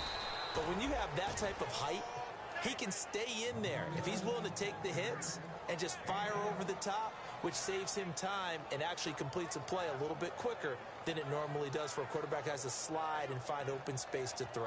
But when you have that type of height, he can stay in there. If he's willing to take the hits and just fire over the top, which saves him time and actually completes a play a little bit quicker than it normally does for a quarterback who has to slide and find open space to throw.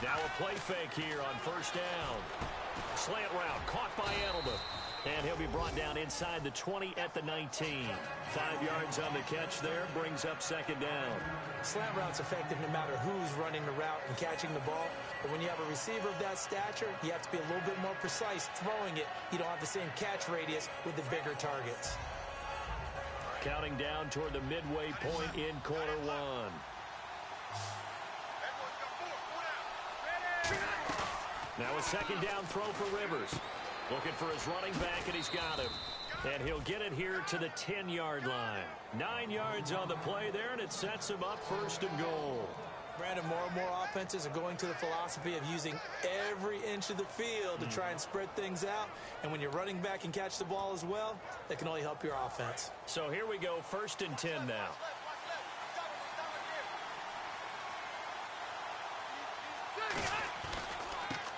Now a play fake here on 1st down. Slant route caught by Edelman. And he'll be brought down inside the 20 at the 19. 5 yards on the catch there, brings up 2nd down. Slant route's effective no matter who's running the route and catching the ball. But when you have a receiver of that stature, you have to be a little bit more precise throwing it. You don't have the same catch radius with the bigger targets. Counting down toward the midway point in quarter 1. Now a 2nd down throw for Rivers. Looking for his running back, and he's got him. And he'll get it here to the 10-yard line. 9 yards on the play there, and it sets him up 1st and goal. Brandon, more and more offenses are going to the philosophy of using every inch of the field to try and spread things out. And when your running back can catch the ball as well, that can only help your offense. So here we go, 1st and 10 now.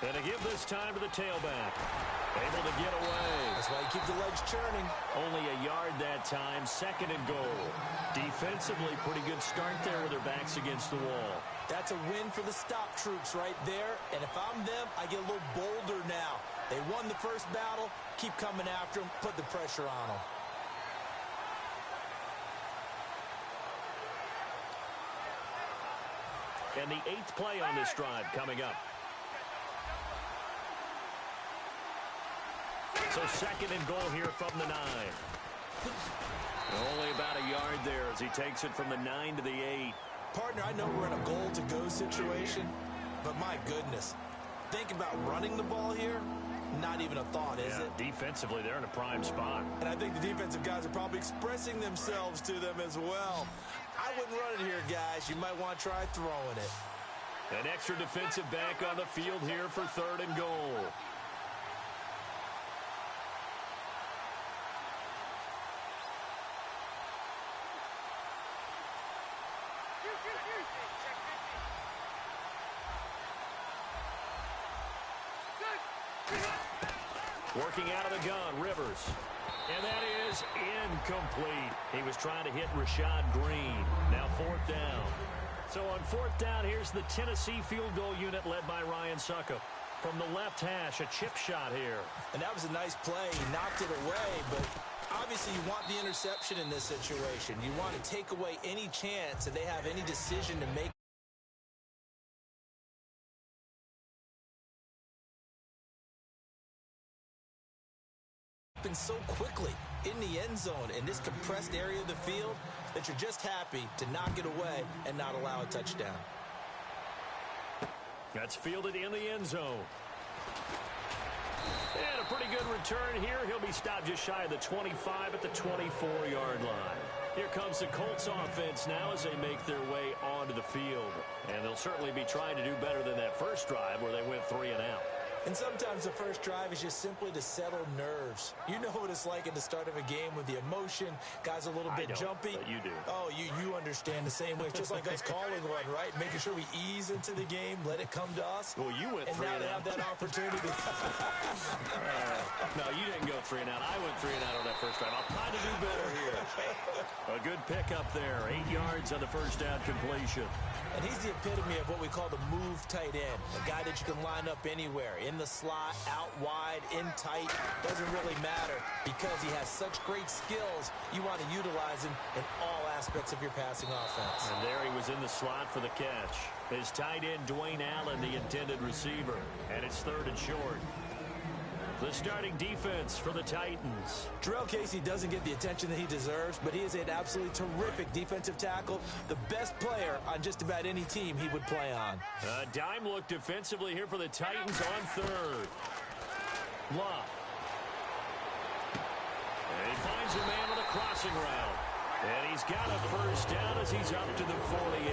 And to give this time to the tailback. Able to get away. That's why you keep the legs churning. Only a yard that time, 2nd and goal. Defensively, pretty good start there with their backs against the wall. That's a win for the stop troops right there. And if I'm them, I get a little bolder now. They won the first battle. Keep coming after them. Put the pressure on them. And the 8th play on this drive coming up. So 2nd and goal here from the 9. Only about a yard there as he takes it from the 9 to the 8. Partner, I know we're in a goal-to-go situation, but my goodness. Think about running the ball here. Not even a thought, is it? Defensively, they're in a prime spot. And I think the defensive guys are probably expressing themselves to them as well. I wouldn't run it here, guys. You might want to try throwing it. An extra defensive back on the field here for 3rd and goal. Working out of the gun, Rivers. And that is incomplete. He was trying to hit Rashad Green. Now 4th down. So on 4th down, here's the Tennessee field goal unit led by Ryan Suckup. From the left hash, a chip shot here. And that was a nice play. He knocked it away, but obviously you want the interception in this situation. You want to take away any chance that they have any decision to make. So quickly in the end zone in this compressed area of the field that you're just happy to knock it away and not allow a touchdown. That's fielded in the end zone. And a pretty good return here. He'll be stopped just shy of the 25 at the 24-yard line. Here comes the Colts offense now as they make their way onto the field. And they'll certainly be trying to do better than that first drive where they went 3 and out. And sometimes the first drive is just simply to settle nerves. You know what it's like at the start of a game with the emotion. Guys are a little bit jumpy. But you do. Oh, you understand the same way. It's just like us calling one, right? Making sure we ease into the game, let it come to us. Well, you went and 3 now and they out. have that opportunity. No, you didn't go 3 and out. I went 3 and out on that first drive. I'll try to do better here. A good pickup there. 8 yards on the first down completion. And he's the epitome of what we call the move tight end. A guy that you can line up anywhere. In the slot, out wide, in tight. Doesn't really matter because he has such great skills. You want to utilize him in all aspects of your passing offense. And there he was in the slot for the catch. His tight end, Dwayne Allen, the intended receiver. And it's 3rd and short. The starting defense for the Titans. Jarrell Casey doesn't get the attention that he deserves, but he is an absolutely terrific defensive tackle. The best player on just about any team he would play on. A dime look defensively here for the Titans on 3rd. Love. And he finds a man on the crossing route. And he's got a first down as he's up to the 48.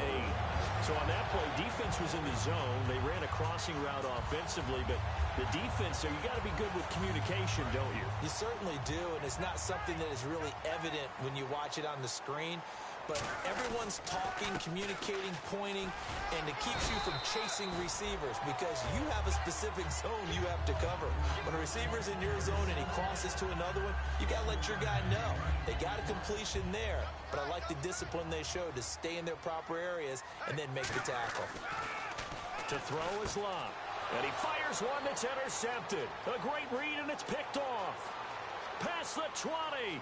So on that play, defense was in the zone. They ran a crossing route offensively, but the defense there, you got to be good with communication, don't you? You certainly do, and it's not something that is really evident when you watch it on the screen. But everyone's talking, communicating, pointing, and it keeps you from chasing receivers because you have a specific zone you have to cover. When a receiver's in your zone and he crosses to another one, you got to let your guy know. They got a completion there, but I like the discipline they showed to stay in their proper areas and then make the tackle. To throw is Love. And he fires one that's intercepted. A great read, and it's picked off. Past the 20.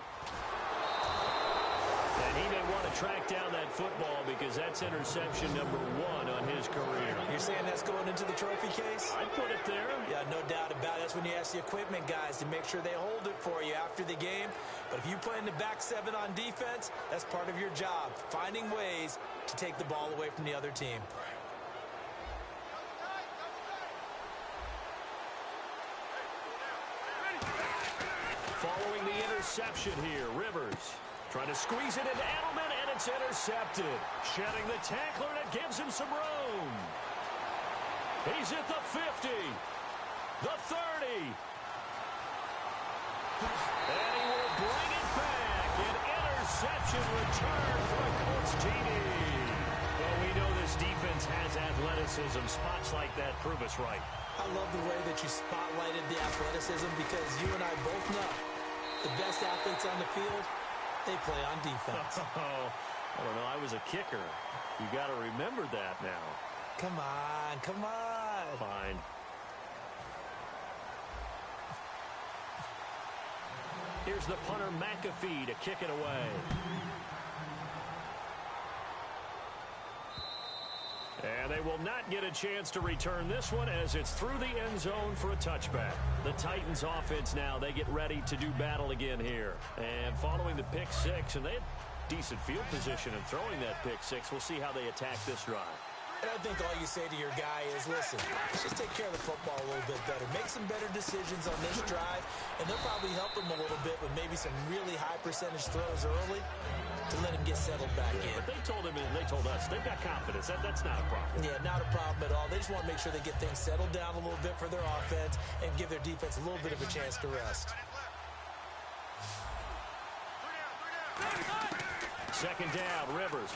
And he may want to track down that football because that's interception number 1 on his career. You're saying that's going into the trophy case? I'd put it there. Yeah, no doubt about it. That's when you ask the equipment guys to make sure they hold it for you after the game. But if you play in the back 7 on defense, that's part of your job, finding ways to take the ball away from the other team. Following the interception here, Rivers trying to squeeze it into Edelman, and it's intercepted. Shedding the tackler, and it gives him some room. He's at the 50, the 30. And he will bring it back. An interception return for Coach TD. Well, we know this defense has athleticism. Spots like that prove us right. I love the way that you spotlighted the athleticism because you and I both know the best athletes on the field, they play on defense. Oh, I don't know. I was a kicker. You got to remember that now. Come on, come on. Fine. Here's the punter, McAfee, to kick it away. And they will not get a chance to return this one as it's through the end zone for a touchback. The Titans offense now, they get ready to do battle again here. And following the pick 6, and they had decent field position in throwing that pick 6. We'll see how they attack this drive. And I think all you say to your guy is, listen, let's just take care of the football a little bit better. Make some better decisions on this drive, and they'll probably help him a little bit with maybe some really high percentage throws early to let him get settled back in. But they told him, and they told us, they've got confidence. That's not a problem. Yeah, not a problem at all. They just want to make sure they get things settled down a little bit for their offense and give their defense a little bit of a chance to rest. Second down, Rivers.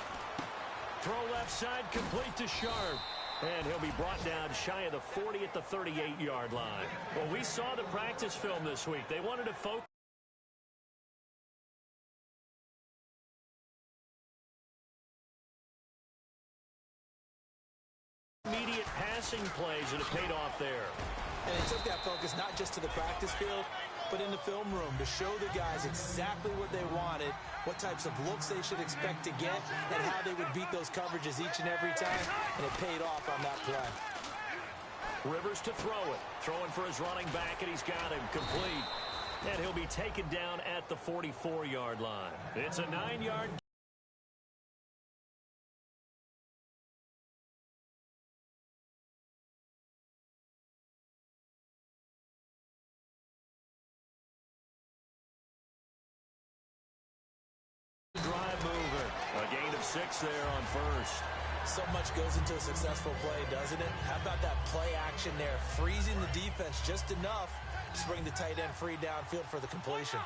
Throw left side, complete to Sharp. And he'll be brought down shy of the 40 at the 38-yard line. Well, we saw the practice film this week. They wanted to focus. Immediate passing plays, and it paid off there. And it took that focus not just to the practice field, but in the film room to show the guys exactly what they wanted, what types of looks they should expect to get, and how they would beat those coverages each and every time, and it paid off on that play. Rivers to throw it. Throwing for his running back, and he's got him complete. And he'll be taken down at the 44-yard line. It's a 9-yard gain. Drive mover. A gain of 6 there on first. So much goes into a successful play, doesn't it? How about that play action there? Freezing the defense just enough to bring the tight end free downfield for the completion.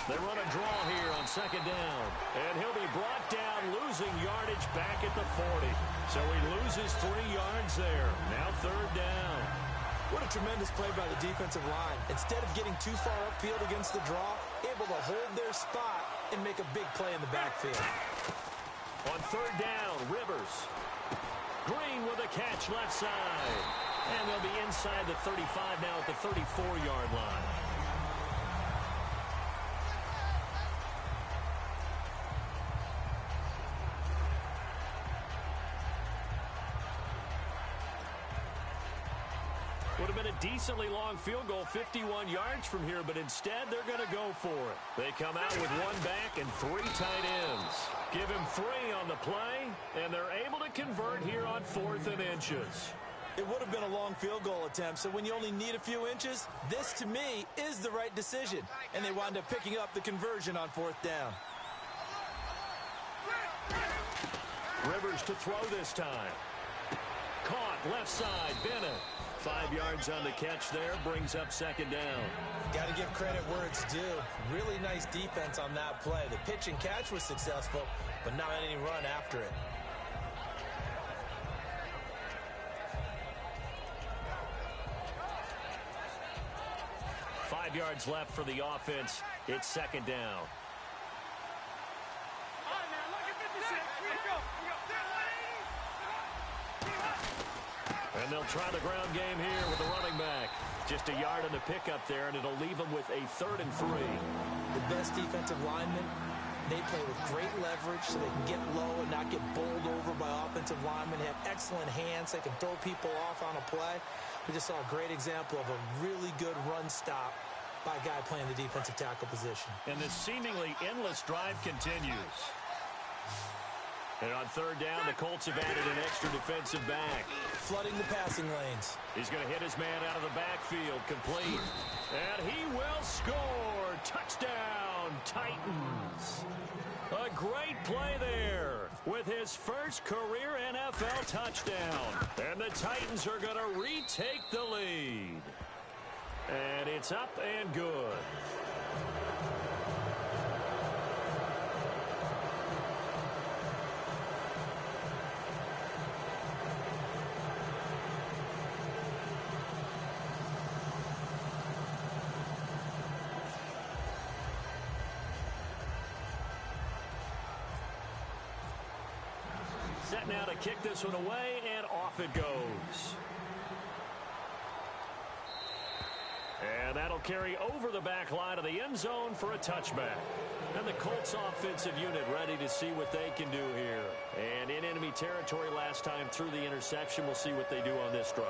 They run a draw here on second down. And he'll be brought down, losing yardage back at the 40. So he loses 3 yards there. Now third down. What a tremendous play by the defensive line. Instead of getting too far upfield against the draw, able to hold their spot and make a big play in the backfield. On third down, Rivers. Green with a catch left side. And they'll be inside the 35 now at the 34-yard line. Would have been a decently long field goal, 51 yards from here, but instead they're going to go for it. They come out with 1 back and 3 tight ends. Give him 3 on the play, and they're able to convert here on 4th and inches. It would have been a long field goal attempt, so when you only need a few inches, this to me is the right decision. And they wind up picking up the conversion on 4th down. Rivers to throw this time. Caught left side, Bennett. 5 yards on the catch there, brings up second down. Got to give credit where it's due. Really nice defense on that play. The pitch and catch was successful, but not any run after it. Five yards left for the offense. It's second down. And they'll try the ground game here with the running back. Just a yard on the pickup there, and it'll leave them with a 3rd and 3. The best defensive linemen, they play with great leverage so they can get low and not get bowled over by offensive linemen. They have excellent hands. They can throw people off on a play. We just saw a great example of a really good run stop by a guy playing the defensive tackle position. And this seemingly endless drive continues. And on third down, the Colts have added an extra defensive back. Flooding the passing lanes. He's going to hit his man out of the backfield, complete. And he will score. Touchdown, Titans. A great play there with his first career NFL touchdown. And the Titans are going to retake the lead. And it's up and good. Set now to kick this one away, and off it goes. And that'll carry over the back line of the end zone for a touchback. And the Colts offensive unit ready to see what they can do here. And in enemy territory last time through the interception, we'll see what they do on this drive.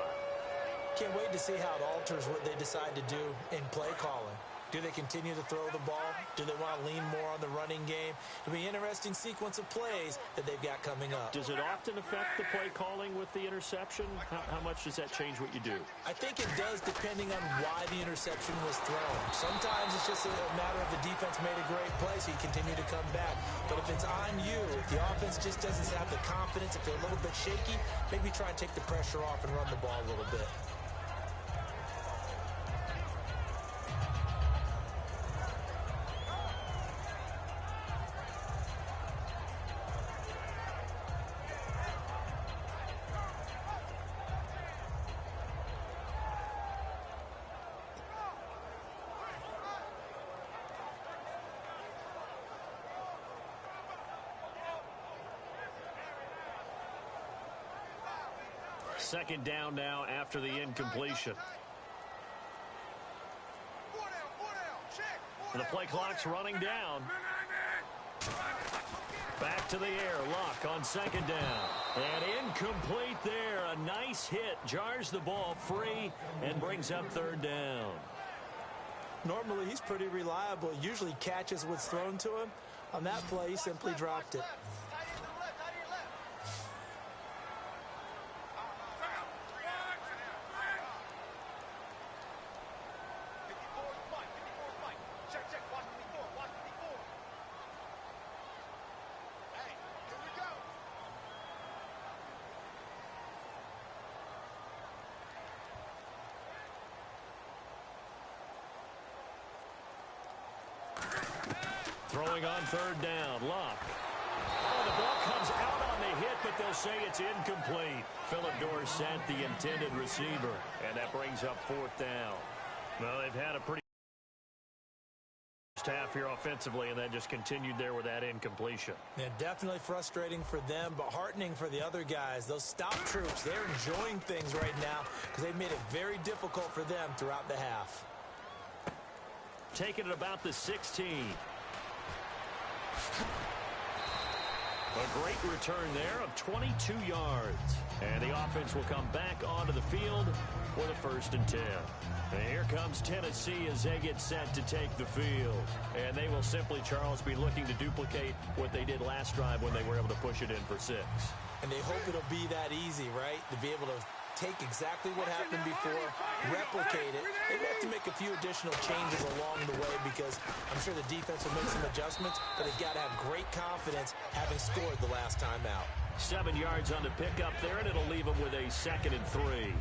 Can't wait to see how it alters what they decide to do in play calling. Do they continue to throw the ball? Do they want to lean more on the running game? It'll be an interesting sequence of plays that they've got coming up. Does it often affect the play calling with the interception? How much does that change what you do? I think it does depending on why the interception was thrown. Sometimes it's just a matter of the defense made a great play, so you continue to come back. But if it's on you, if the offense just doesn't have the confidence, if they're a little bit shaky, maybe try and take the pressure off and run the ball a little bit. Second down now after the incompletion. The play clock's running down. Back to the air. Luck on second down. And incomplete there. A nice hit. Jars the ball free and brings up third down. Normally, he's pretty reliable. Usually catches what's thrown to him. On that play, he simply dropped it. Throwing on third down, Luck. Oh, the ball comes out on the hit, but they'll say it's incomplete. Philip Dorsett, the intended receiver, and that brings up fourth down. Well, they've had a pretty first half here offensively, and then just continued there with that incompletion. Yeah, definitely frustrating for them, but heartening for the other guys. Those stop troops, they're enjoying things right now because they've made it very difficult for them throughout the half. Taking it about the 16. A great return there of 22 yards. And the offense will come back onto the field with a 1st and 10. And here comes Tennessee as they get set to take the field. And they will simply, Charles, be looking to duplicate what they did last drive when they were able to push it in for 6. And they hope it'll be that easy, right? To be able to take exactly what happened before, replicate it. They have to make a few additional changes along the way because I'm sure the defense will make some adjustments, but they've got to have great confidence having scored the last time out. 7 yards on the pickup there, and it'll leave them with a 2nd and 3.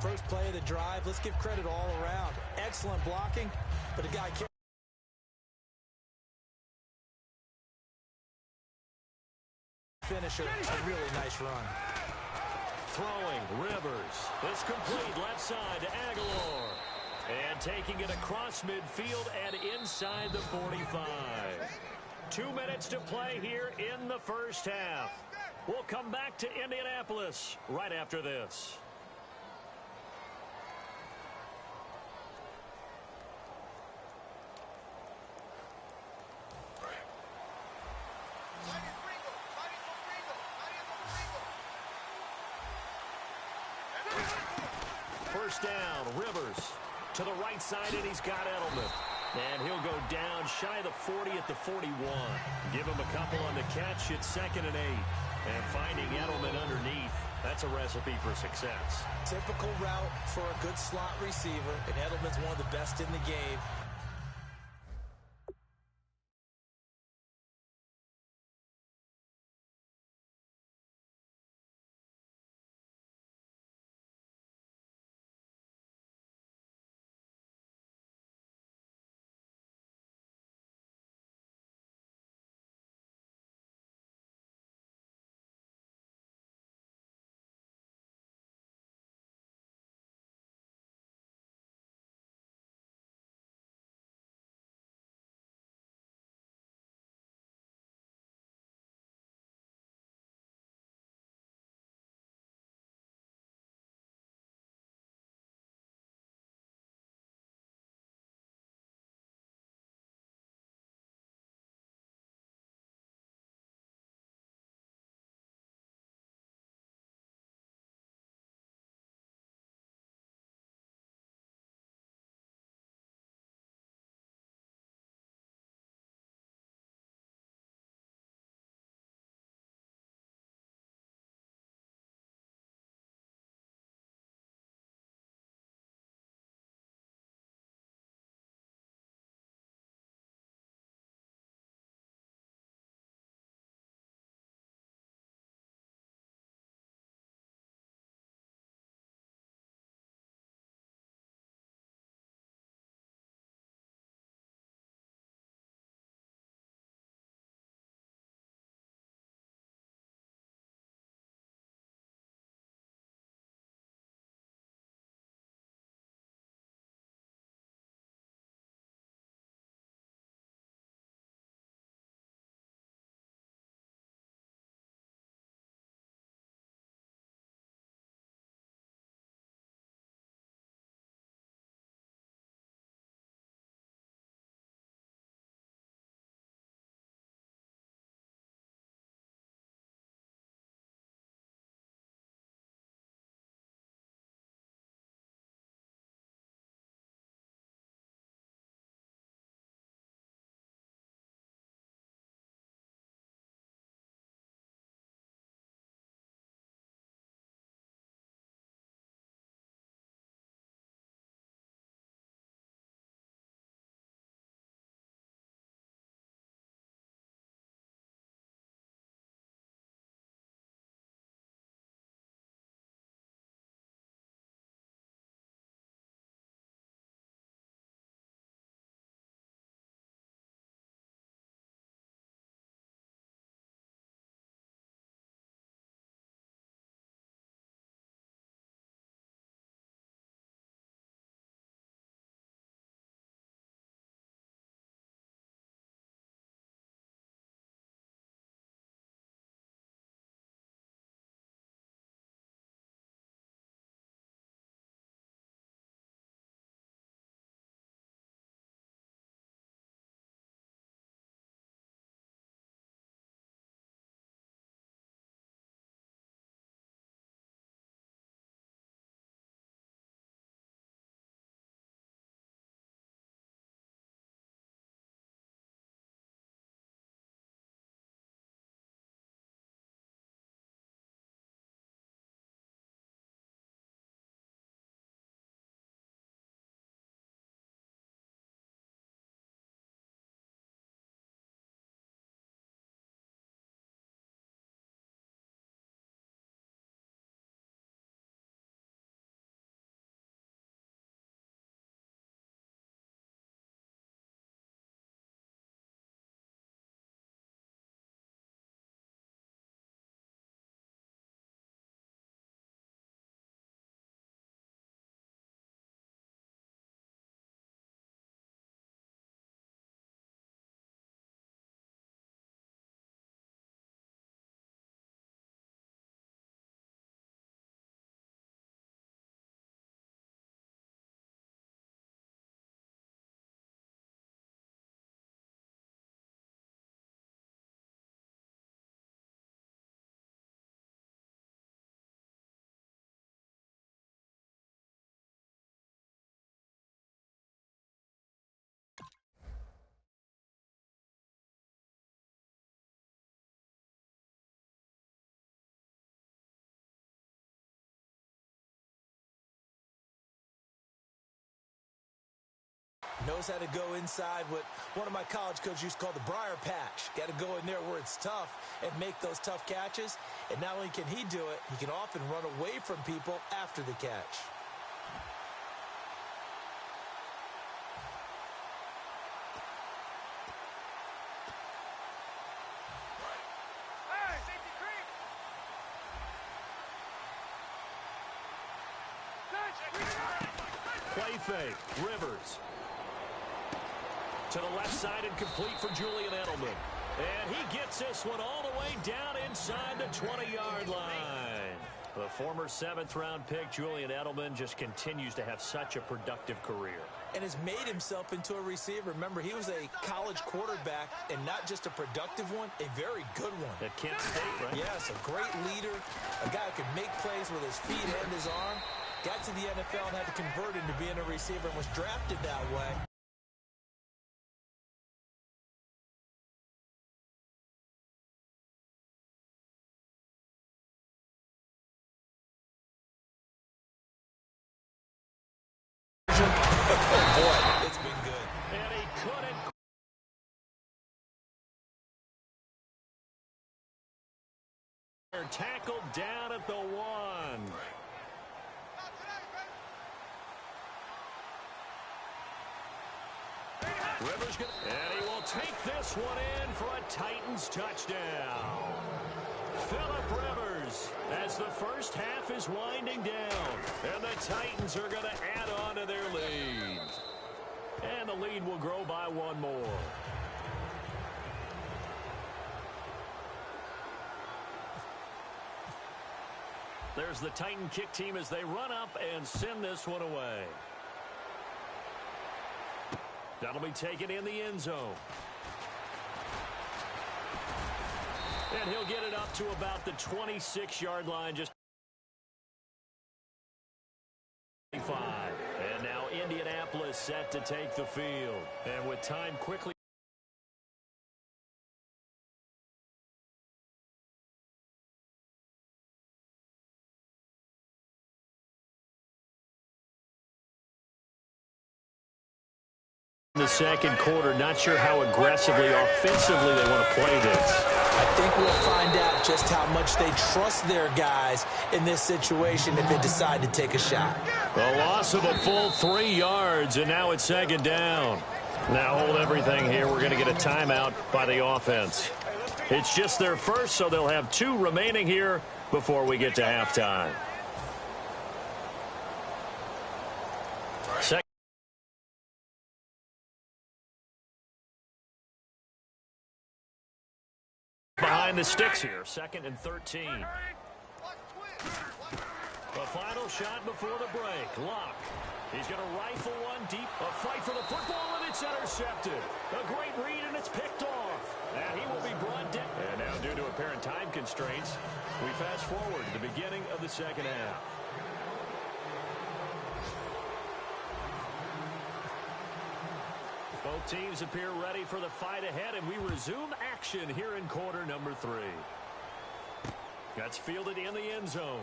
First play of the drive, let's give credit all around. Excellent blocking, but a guy can't. Finisher, a really nice run. Throwing, Rivers. It's complete left side to Aguilar. And taking it across midfield and inside the 45. 2 minutes to play here in the first half. We'll come back to Indianapolis right after this. First down, Rivers to the right side, and he's got Edelman. And he'll go down shy of the 40 at the 41. Give him a couple on the catch. It's 2nd and 8. And finding Edelman underneath, that's a recipe for success. Typical route for a good slot receiver, and Edelman's one of the best in the game. Knows how to go inside what one of my college coaches used to call the briar patch. Got to go in there where it's tough and make those tough catches. And not only can he do it, he can often run away from people after the catch. Play fake. Rivers. To the left side and complete for Julian Edelman. And he gets this one all the way down inside the 20-yard line. The former 7th-round pick, Julian Edelman, just continues to have such a productive career. And has made himself into a receiver. Remember, he was a college quarterback, and not just a productive one, a very good one. At Kent State, right? Yes, a great leader, a guy who could make plays with his feet and his arm. Got to the NFL and had to convert into being a receiver and was drafted that way. Oh, boy, it's been good. And he couldn't. Tackled down at the 1. Rivers, and he will take this one in for a Titans touchdown. Phillip Rivers, as the first half is winding down, and the Titans are going to add on to their lead. And the lead will grow by 1 more. There's the Titan kick team as they run up and send this one away. That'll be taken in the end zone. And he'll get it up to about the 26-yard line. Just 5. And now Indianapolis set to take the field. And with time quickly. In the second quarter, not sure how aggressively, offensively they want to play this. I think we'll find out just how much they trust their guys in this situation if they decide to take a shot. A loss of a full 3 yards, and now it's 2nd down. Now hold everything here. We're going to get a timeout by the offense. It's just their first, so they'll have 2 remaining here before we get to halftime. Behind the sticks here, 2nd and 13. The final shot before the break. Locke. He's going to rifle one deep. A fight for the football, and it's intercepted. A great read, and it's picked off. And he will be brought down. And now, due to apparent time constraints, we fast forward to the beginning of the second half. Both teams appear ready for the fight ahead, and we resume action here in quarter number 3. That's fielded in the end zone.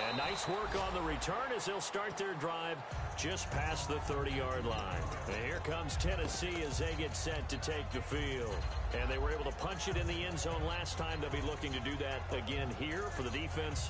And nice work on the return as they'll start their drive just past the 30-yard line. And here comes Tennessee as they get set to take the field. And they were able to punch it in the end zone last time. They'll be looking to do that again here for the defense.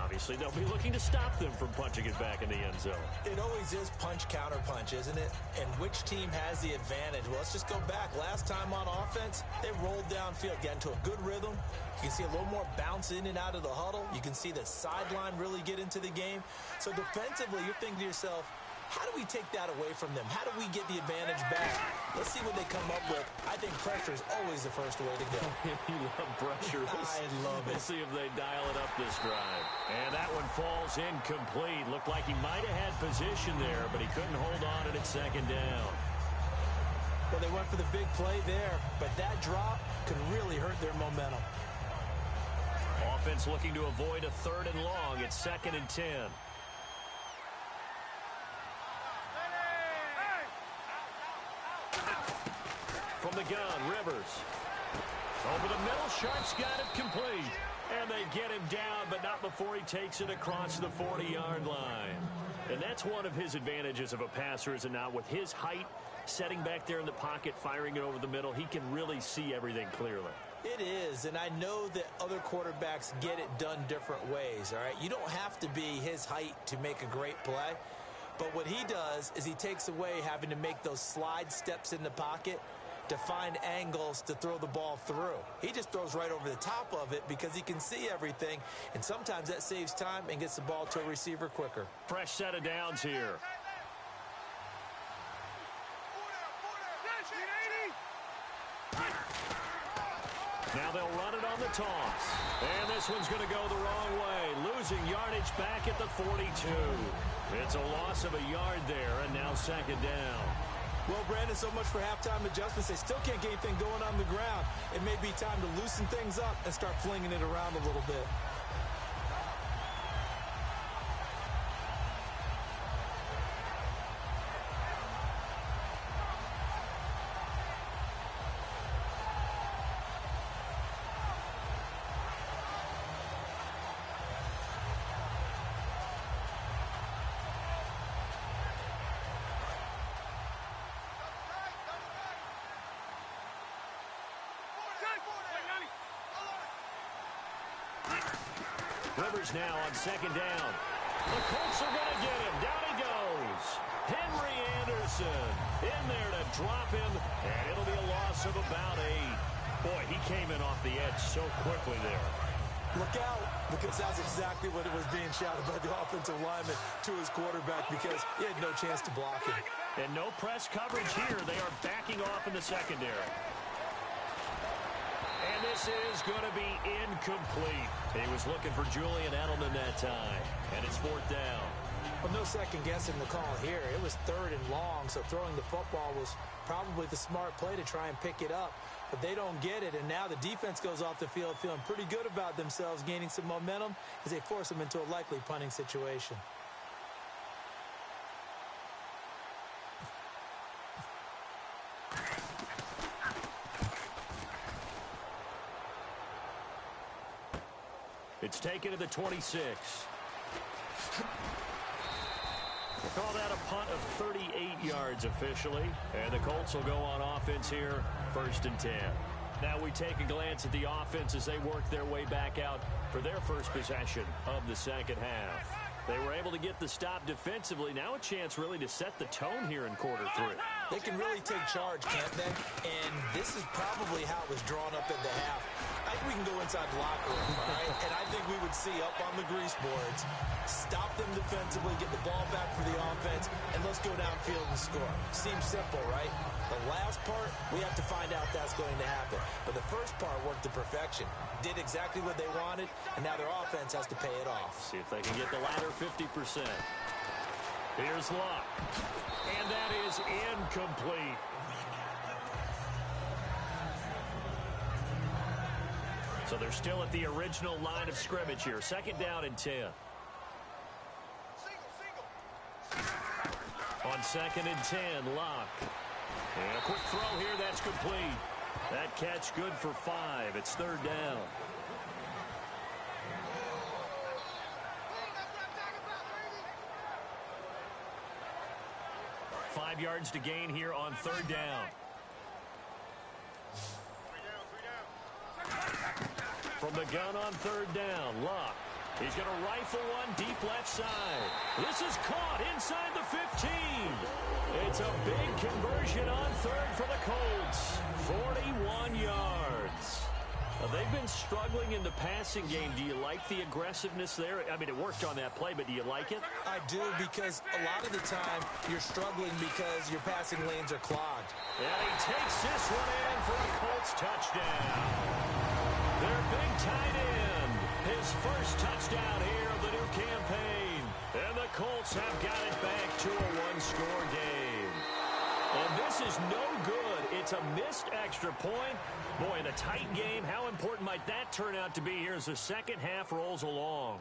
Obviously, they'll be looking to stop them from punching it back in the end zone. It always is punch-counter-punch, isn't it? And which team has the advantage? Well, let's just go back. Last time on offense, they rolled downfield, got into a good rhythm. You can see a little more bounce in and out of the huddle. You can see the sideline really get into the game. So defensively, you're thinking to yourself, how do we take that away from them? How do we get the advantage back? Let's see what they come up with. I think pressure is always the first way to go. You love pressure. I love it. We'll see if they dial it up this drive. And that one falls incomplete. Looked like he might have had position there, but he couldn't hold on and it's 2nd down. Well, they went for the big play there, but that drop could really hurt their momentum. Offense looking to avoid a 3rd and long. It's 2nd and 10. From the gun, Rivers. Over the middle, Sharp's got it complete. And they get him down, but not before he takes it across the 40-yard line. And that's one of his advantages of a passer, is it not? With his height, setting back there in the pocket, firing it over the middle, he can really see everything clearly. It is, and I know that other quarterbacks get it done different ways, all right? You don't have to be his height to make a great play, but what he does is he takes away having to make those slide steps in the pocket to find angles to throw the ball through. He just throws right over the top of it because he can see everything, and sometimes that saves time and gets the ball to a receiver quicker. Fresh set of downs here. Now they'll run it on the toss. And this one's going to go the wrong way. Losing yardage back at the 42. It's a loss of a yard there, and now second down. Well, Brandon, so much for halftime adjustments. They still can't get anything going on the ground. It may be time to loosen things up and start flinging it around a little bit. Rivers now on second down. The Colts are going to get him. Down he goes. Henry Anderson in there to drop him, and it'll be a loss of about 8. Boy, he came in off the edge so quickly there. Look out, because that's exactly what it was being shouted by the offensive lineman to his quarterback, because he had no chance to block him. And no press coverage here. They are backing off in the secondary. And this is going to be incomplete. He was looking for Julian Edelman that time. And it's fourth down. Well, no second guessing the call here. It was 3rd and long, so throwing the football was probably the smart play to try and pick it up. But they don't get it, and now the defense goes off the field feeling pretty good about themselves, gaining some momentum as they force them into a likely punting situation. It's taken to the 26. We'll call that a punt of 38 yards officially. And the Colts will go on offense here, 1st and 10. Now we take a glance at the offense as they work their way back out for their first possession of the second half. They were able to get the stop defensively. Now a chance really to set the tone here in quarter 3. They can really take charge, can't they? And this is probably how it was drawn up in the half. I think we can go inside the locker room, all right? And I think we would see up on the grease boards, stop them defensively, get the ball back for the offense, and let's go downfield and score. Seems simple, right? The last part, we have to find out that's going to happen. But the first part worked to perfection. Did exactly what they wanted, and now their offense has to pay it off. See if they can get the latter 50%. Here's Luck. And that is incomplete. So they're still at the original line of scrimmage here. 2nd down and 10. On 2nd and 10, Luck. And a quick throw here, that's complete. That catch good for 5. It's 3rd down. Five yards to gain here on 3rd down. From the gun on 3rd down, Luck. He's going to rifle one deep left side. This is caught inside the 15. It's a big conversion on 3rd for the Colts. 41 yards. They've been struggling in the passing game. Do you like the aggressiveness there? I mean, it worked on that play, but do you like it? I do, because a lot of the time you're struggling because your passing lanes are clogged. And he takes this one in for a Colts touchdown. Their big tight end. His first touchdown here of the new campaign. And the Colts have got it back to a one-score game. And this is no good. It's a missed extra point. Boy, in a tight game, how important might that turn out to be here as the second half rolls along?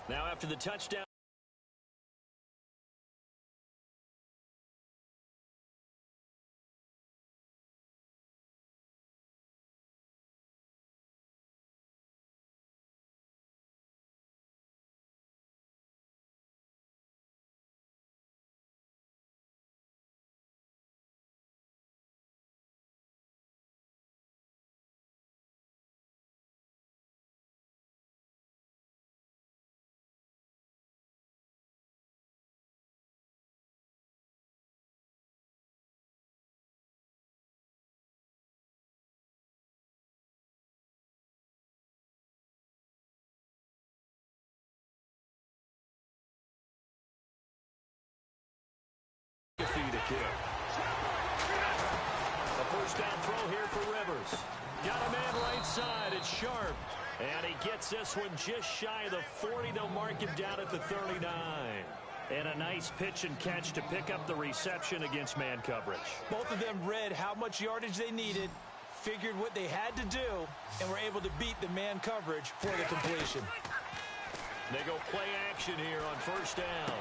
Now after the touchdown. kick. A first down throw here for Rivers. Got a man right side. It's Sharp. And he gets this one just shy of the 40. They'll mark him down at the 39. And a nice pitch and catch to pick up the reception against man coverage. Both of them read how much yardage they needed, figured what they had to do, and were able to beat the man coverage for the completion. They go play action here on first down.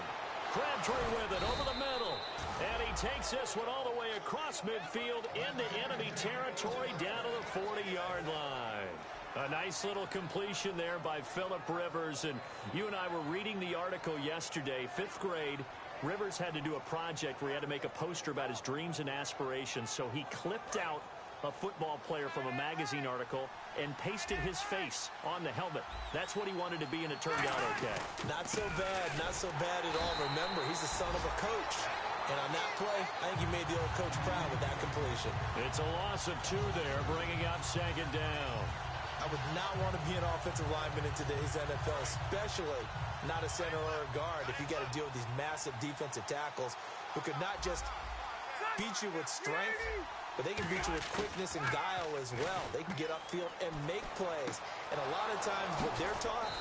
Crabtree with it over the middle. And he takes this one all the way across midfield into enemy territory down to the 40-yard line. A nice little completion there by Phillip Rivers. And you and I were reading the article yesterday, 5th grade. Rivers had to do a project where he had to make a poster about his dreams and aspirations. So he clipped out a football player from a magazine article and pasted his face on the helmet. That's what he wanted to be, and it turned out okay. Not so bad at all. Remember, he's the son of a coach. And on that play, I think he made the old coach proud with that completion. It's a loss of 2 there, bringing up second down. I would not want to be an offensive lineman in today's NFL, especially not a center or a guard, if you got to deal with these massive defensive tackles who could not just beat you with strength, but they can beat you with quickness and guile as well. They can get upfield and make plays. And a lot of times what they're taught,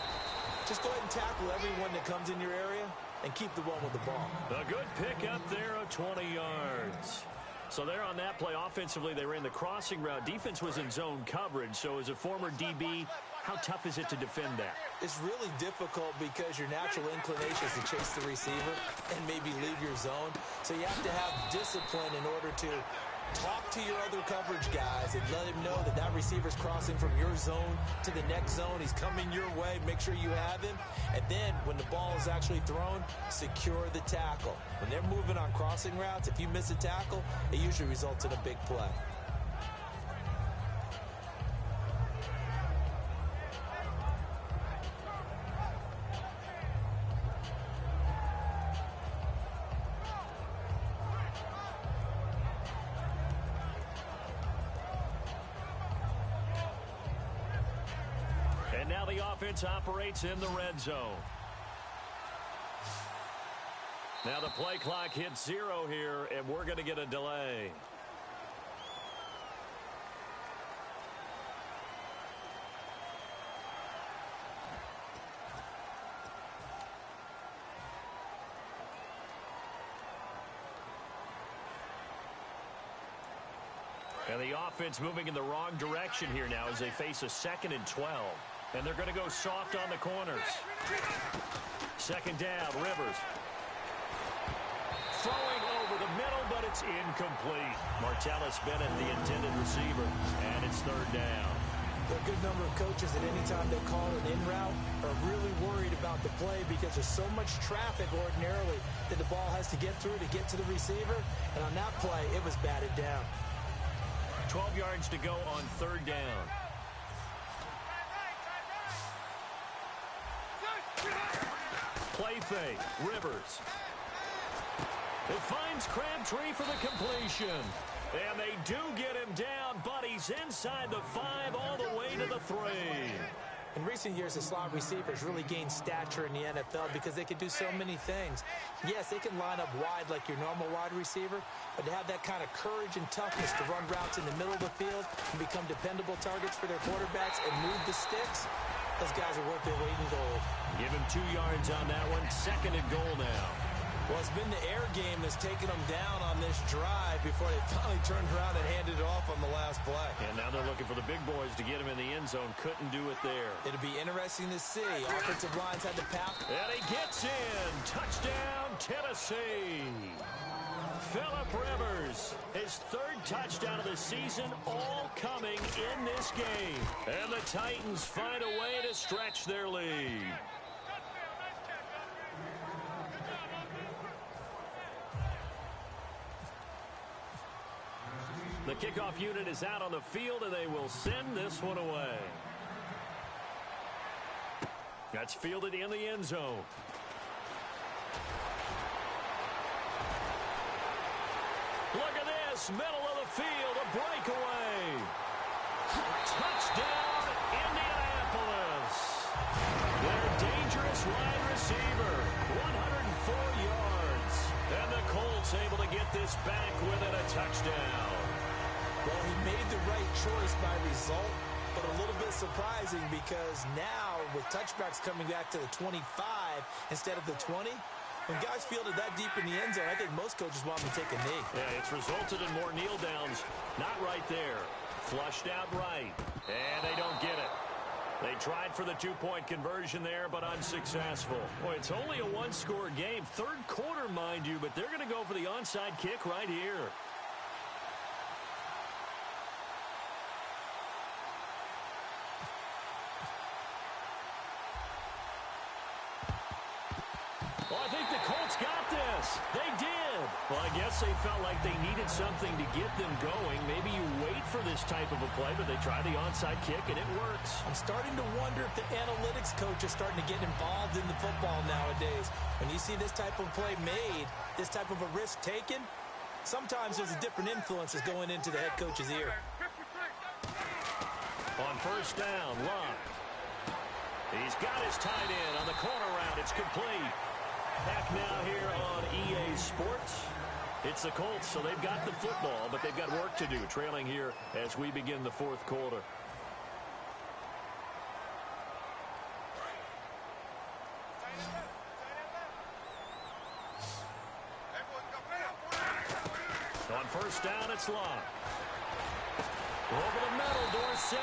just go ahead and tackle everyone that comes in your area and keep the one with the ball. A good pick up there of 20 yards. So there on that play, offensively, they ran the crossing route. Defense was in zone coverage. So as a former DB, how tough is it to defend that? It's really difficult because your natural inclination is to chase the receiver and maybe leave your zone. So you have to have discipline in order to talk to your other coverage guys and let him know that that receiver's crossing from your zone to the next zone. He's coming your way. Make sure you have him. And then when the ball is actually thrown, secure the tackle. When they're moving on crossing routes, if you miss a tackle, it usually results in a big play. And now the offense operates in the red zone. Now the play clock hits 0 here, and we're going to get a delay. And the offense moving in the wrong direction here now as they face a 2nd and 12. And they're going to go soft on the corners. Second down, Rivers. Throwing over the middle, but it's incomplete. Martellus Bennett, the intended receiver, and it's 3rd down. There are a good number of coaches that any time they call an in route are really worried about the play because there's so much traffic ordinarily that the ball has to get through to get to the receiver. And on that play, it was batted down. 12 yards to go on 3rd down. Play fake, Rivers. It finds Crabtree for the completion. And they do get him down, but he's inside the 5 all the way to the 3. In recent years, the slot receivers really gained stature in the NFL because they can do so many things. Yes, they can line up wide like your normal wide receiver, but to have that kind of courage and toughness to run routes in the middle of the field and become dependable targets for their quarterbacks and move the sticks, those guys are worth their weight in gold. Give him 2 yards on that one. 2nd and goal now. Well, it's been the air game that's taken them down on this drive before they finally turned around and handed it off on the last play. And now they're looking for the big boys to get him in the end zone. Couldn't do it there. It'll be interesting to see. Offensive lines had to pound. And he gets in. Touchdown, Tennessee. Phillip Rivers, his 3rd touchdown of the season, all coming in this game. And the Titans find a way to stretch their lead. The kickoff unit is out on the field, and they will send this one away. That's fielded in the end zone. Look at this, middle of the field, a breakaway. Touchdown, Indianapolis. Their dangerous wide receiver, 104 yards. And the Colts able to get this goes back with it, a touchdown. Well, he made the right choice by result, but a little bit surprising because now with touchbacks coming back to the 25 instead of the 20, when guys fielded that deep in the end zone, I think most coaches want them to take a knee. Yeah, it's resulted in more kneel downs. Not right there. Flushed out right, and they don't get it. They tried for the two-point conversion there, but unsuccessful. Boy, it's only a one-score game. Third quarter, mind you, but they're going to go for the onside kick right here. Well, I think the Colts got this. They did. Well, I guess they felt like they needed something to get them going. Maybe you wait for this type of a play, but they try the onside kick, and it works. I'm starting to wonder if the analytics coach is starting to get involved in the football nowadays. When you see this type of play made, this type of a risk taken, sometimes there's a different influences going into the head coach's ear. On first down, Luck. He's got his tight end on the corner route. It's complete. Back now here on EA Sports. It's the Colts, so they've got the football, but they've got work to do, trailing here as we begin the fourth quarter. On first down, it's Luck. Over the middle, Dorsett.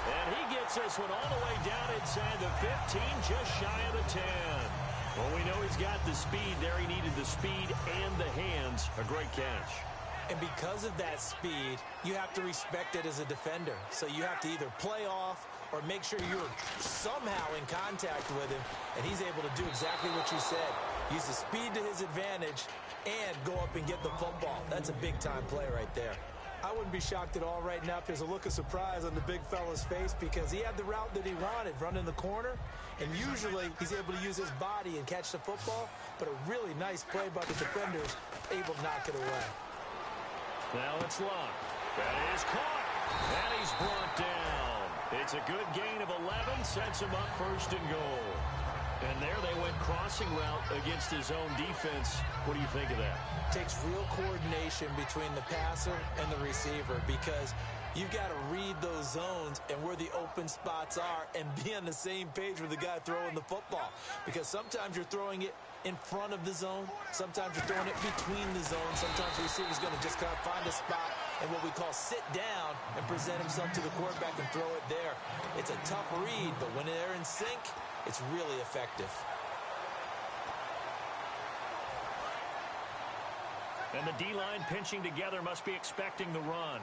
And he gets this one all the way down inside the 15, just shy of the 10. Well, we know he's got the speed there. He needed the speed and the hands. A great catch. And because of that speed, you have to respect it as a defender. So you have to either play off or make sure you're somehow in contact with him. And he's able to do exactly what you said. Use the speed to his advantage and go up and get the football. That's a big-time play right there. I wouldn't be shocked at all right now if there's a look of surprise on the big fella's face because he had the route that he wanted, running the corner, and usually he's able to use his body and catch the football, but a really nice play by the defenders, able to knock it away. Now it's Luck. That is caught, and he's brought down. It's a good gain of 11, sets him up first and goal. And there they went crossing route against his own defense. What do you think of that? Takes real coordination between the passer and the receiver because you've got to read those zones and where the open spots are and be on the same page with the guy throwing the football. Because sometimes you're throwing it in front of the zone. Sometimes you're throwing it between the zones. Sometimes the receiver's going to just kind of find a spot and what we call sit down and present himself to the quarterback and throw it there. It's a tough read, but when they're in sync, it's really effective. And the D-line pinching together must be expecting the run.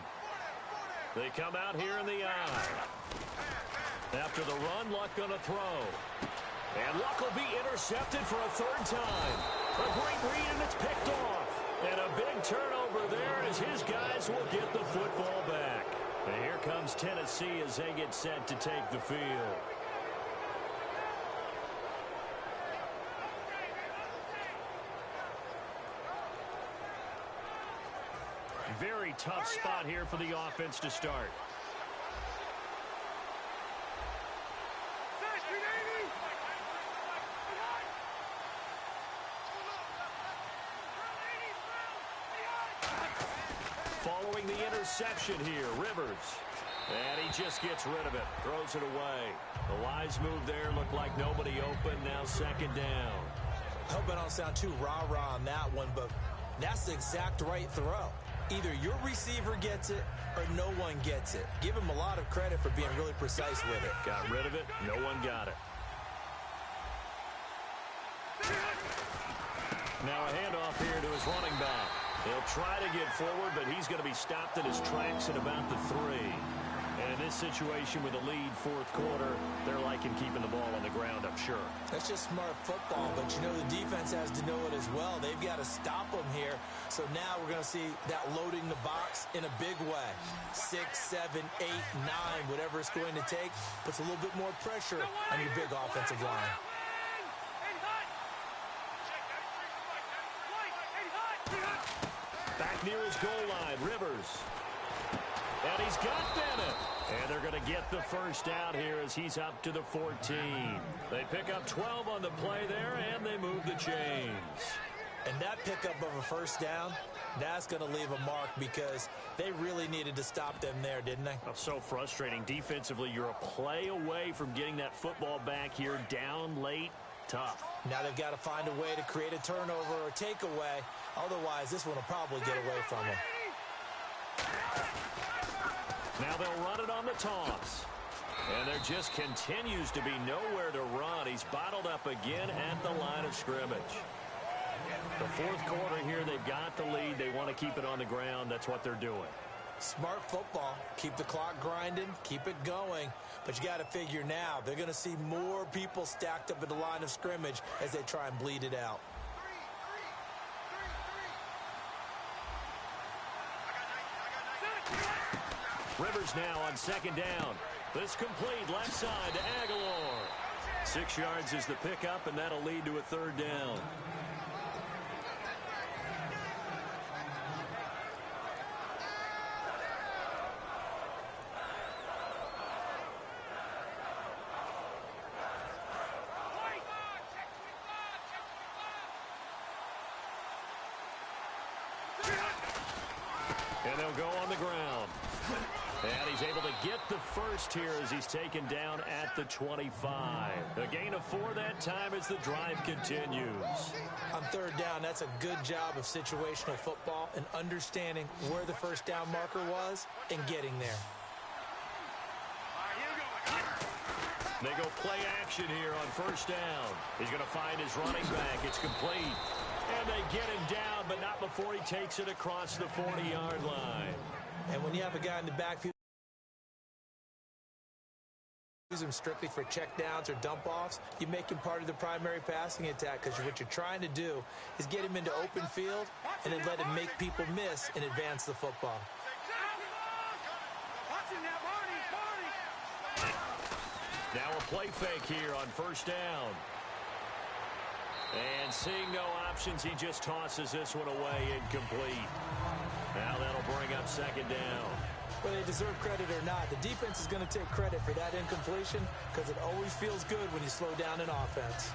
They come out here in the eye. After the run, Luck going to throw. And Luck will be intercepted for a third time. A great read, and it's picked off. And a big turnover there as his guys will get the football back. And here comes Tennessee as they get set to take the field. Very tough spot here for the offense to start. Following the interception here, Rivers. And he just gets rid of it, throws it away. The wise move there, looked like nobody open, now second down. I hope I don't sound too rah-rah on that one, but that's the exact right throw. Either your receiver gets it or no one gets it. Give him a lot of credit for being really precise with it. Got rid of it. No one got it. Now a handoff here to his running back. He'll try to get forward, but he's going to be stopped in his tracks at about the 3. And in this situation with a lead fourth quarter, they're liking keeping the ball on the ground, I'm sure. That's just smart football, but you know the defense has to know it as well. They've got to stop them here. So now we're going to see that loading the box in a big way. 6, 7, 8, 9, whatever it's going to take, puts a little bit more pressure on your big offensive line. Back near his goal line, Rivers. And he's got Bennett. And they're going to get the first down here as he's up to the 14. They pick up 12 on the play there, and they move the chains. And that pickup of a first down, that's going to leave a mark because they really needed to stop them there, didn't they? Oh, so frustrating. Defensively, you're a play away from getting that football back here down late. Tough. Now they've got to find a way to create a turnover or takeaway. Otherwise, this one will probably get away from them. Now they'll run it on the toss. And there just continues to be nowhere to run. He's bottled up again at the line of scrimmage. The fourth quarter here, they've got the lead. They want to keep it on the ground. That's what they're doing. Smart football. Keep the clock grinding. Keep it going. But you got to figure now, they're going to see more people stacked up at the line of scrimmage as they try and bleed it out. Rivers now on second down. This complete left side to Aguilar. 6 yards is the pickup, and that'll lead to a third down. And they'll go on the ground. And he's able to get the first here as he's taken down at the 25. A gain of 4 that time as the drive continues. On third down, that's a good job of situational football and understanding where the first down marker was and getting there. They go play action here on first down. He's going to find his running back. It's complete. And they get him down, but not before he takes it across the 40-yard line. And when you have a guy in the backfield, use him strictly for checkdowns or dump-offs, you make him part of the primary passing attack because what you're trying to do is get him into open field and then let him make people miss and advance the football. Now a play fake here on first down. And seeing no options, he just tosses this one away incomplete. Now that'll bring up second down. Whether they deserve credit or not, the defense is going to take credit for that incompletion because it always feels good when you slow down an offense.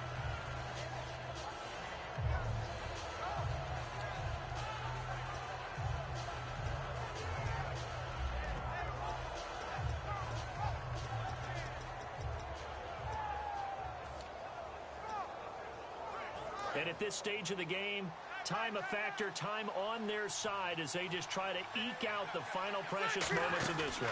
And at this stage of the game, time a factor, time on their side as they just try to eke out the final precious moments of this one.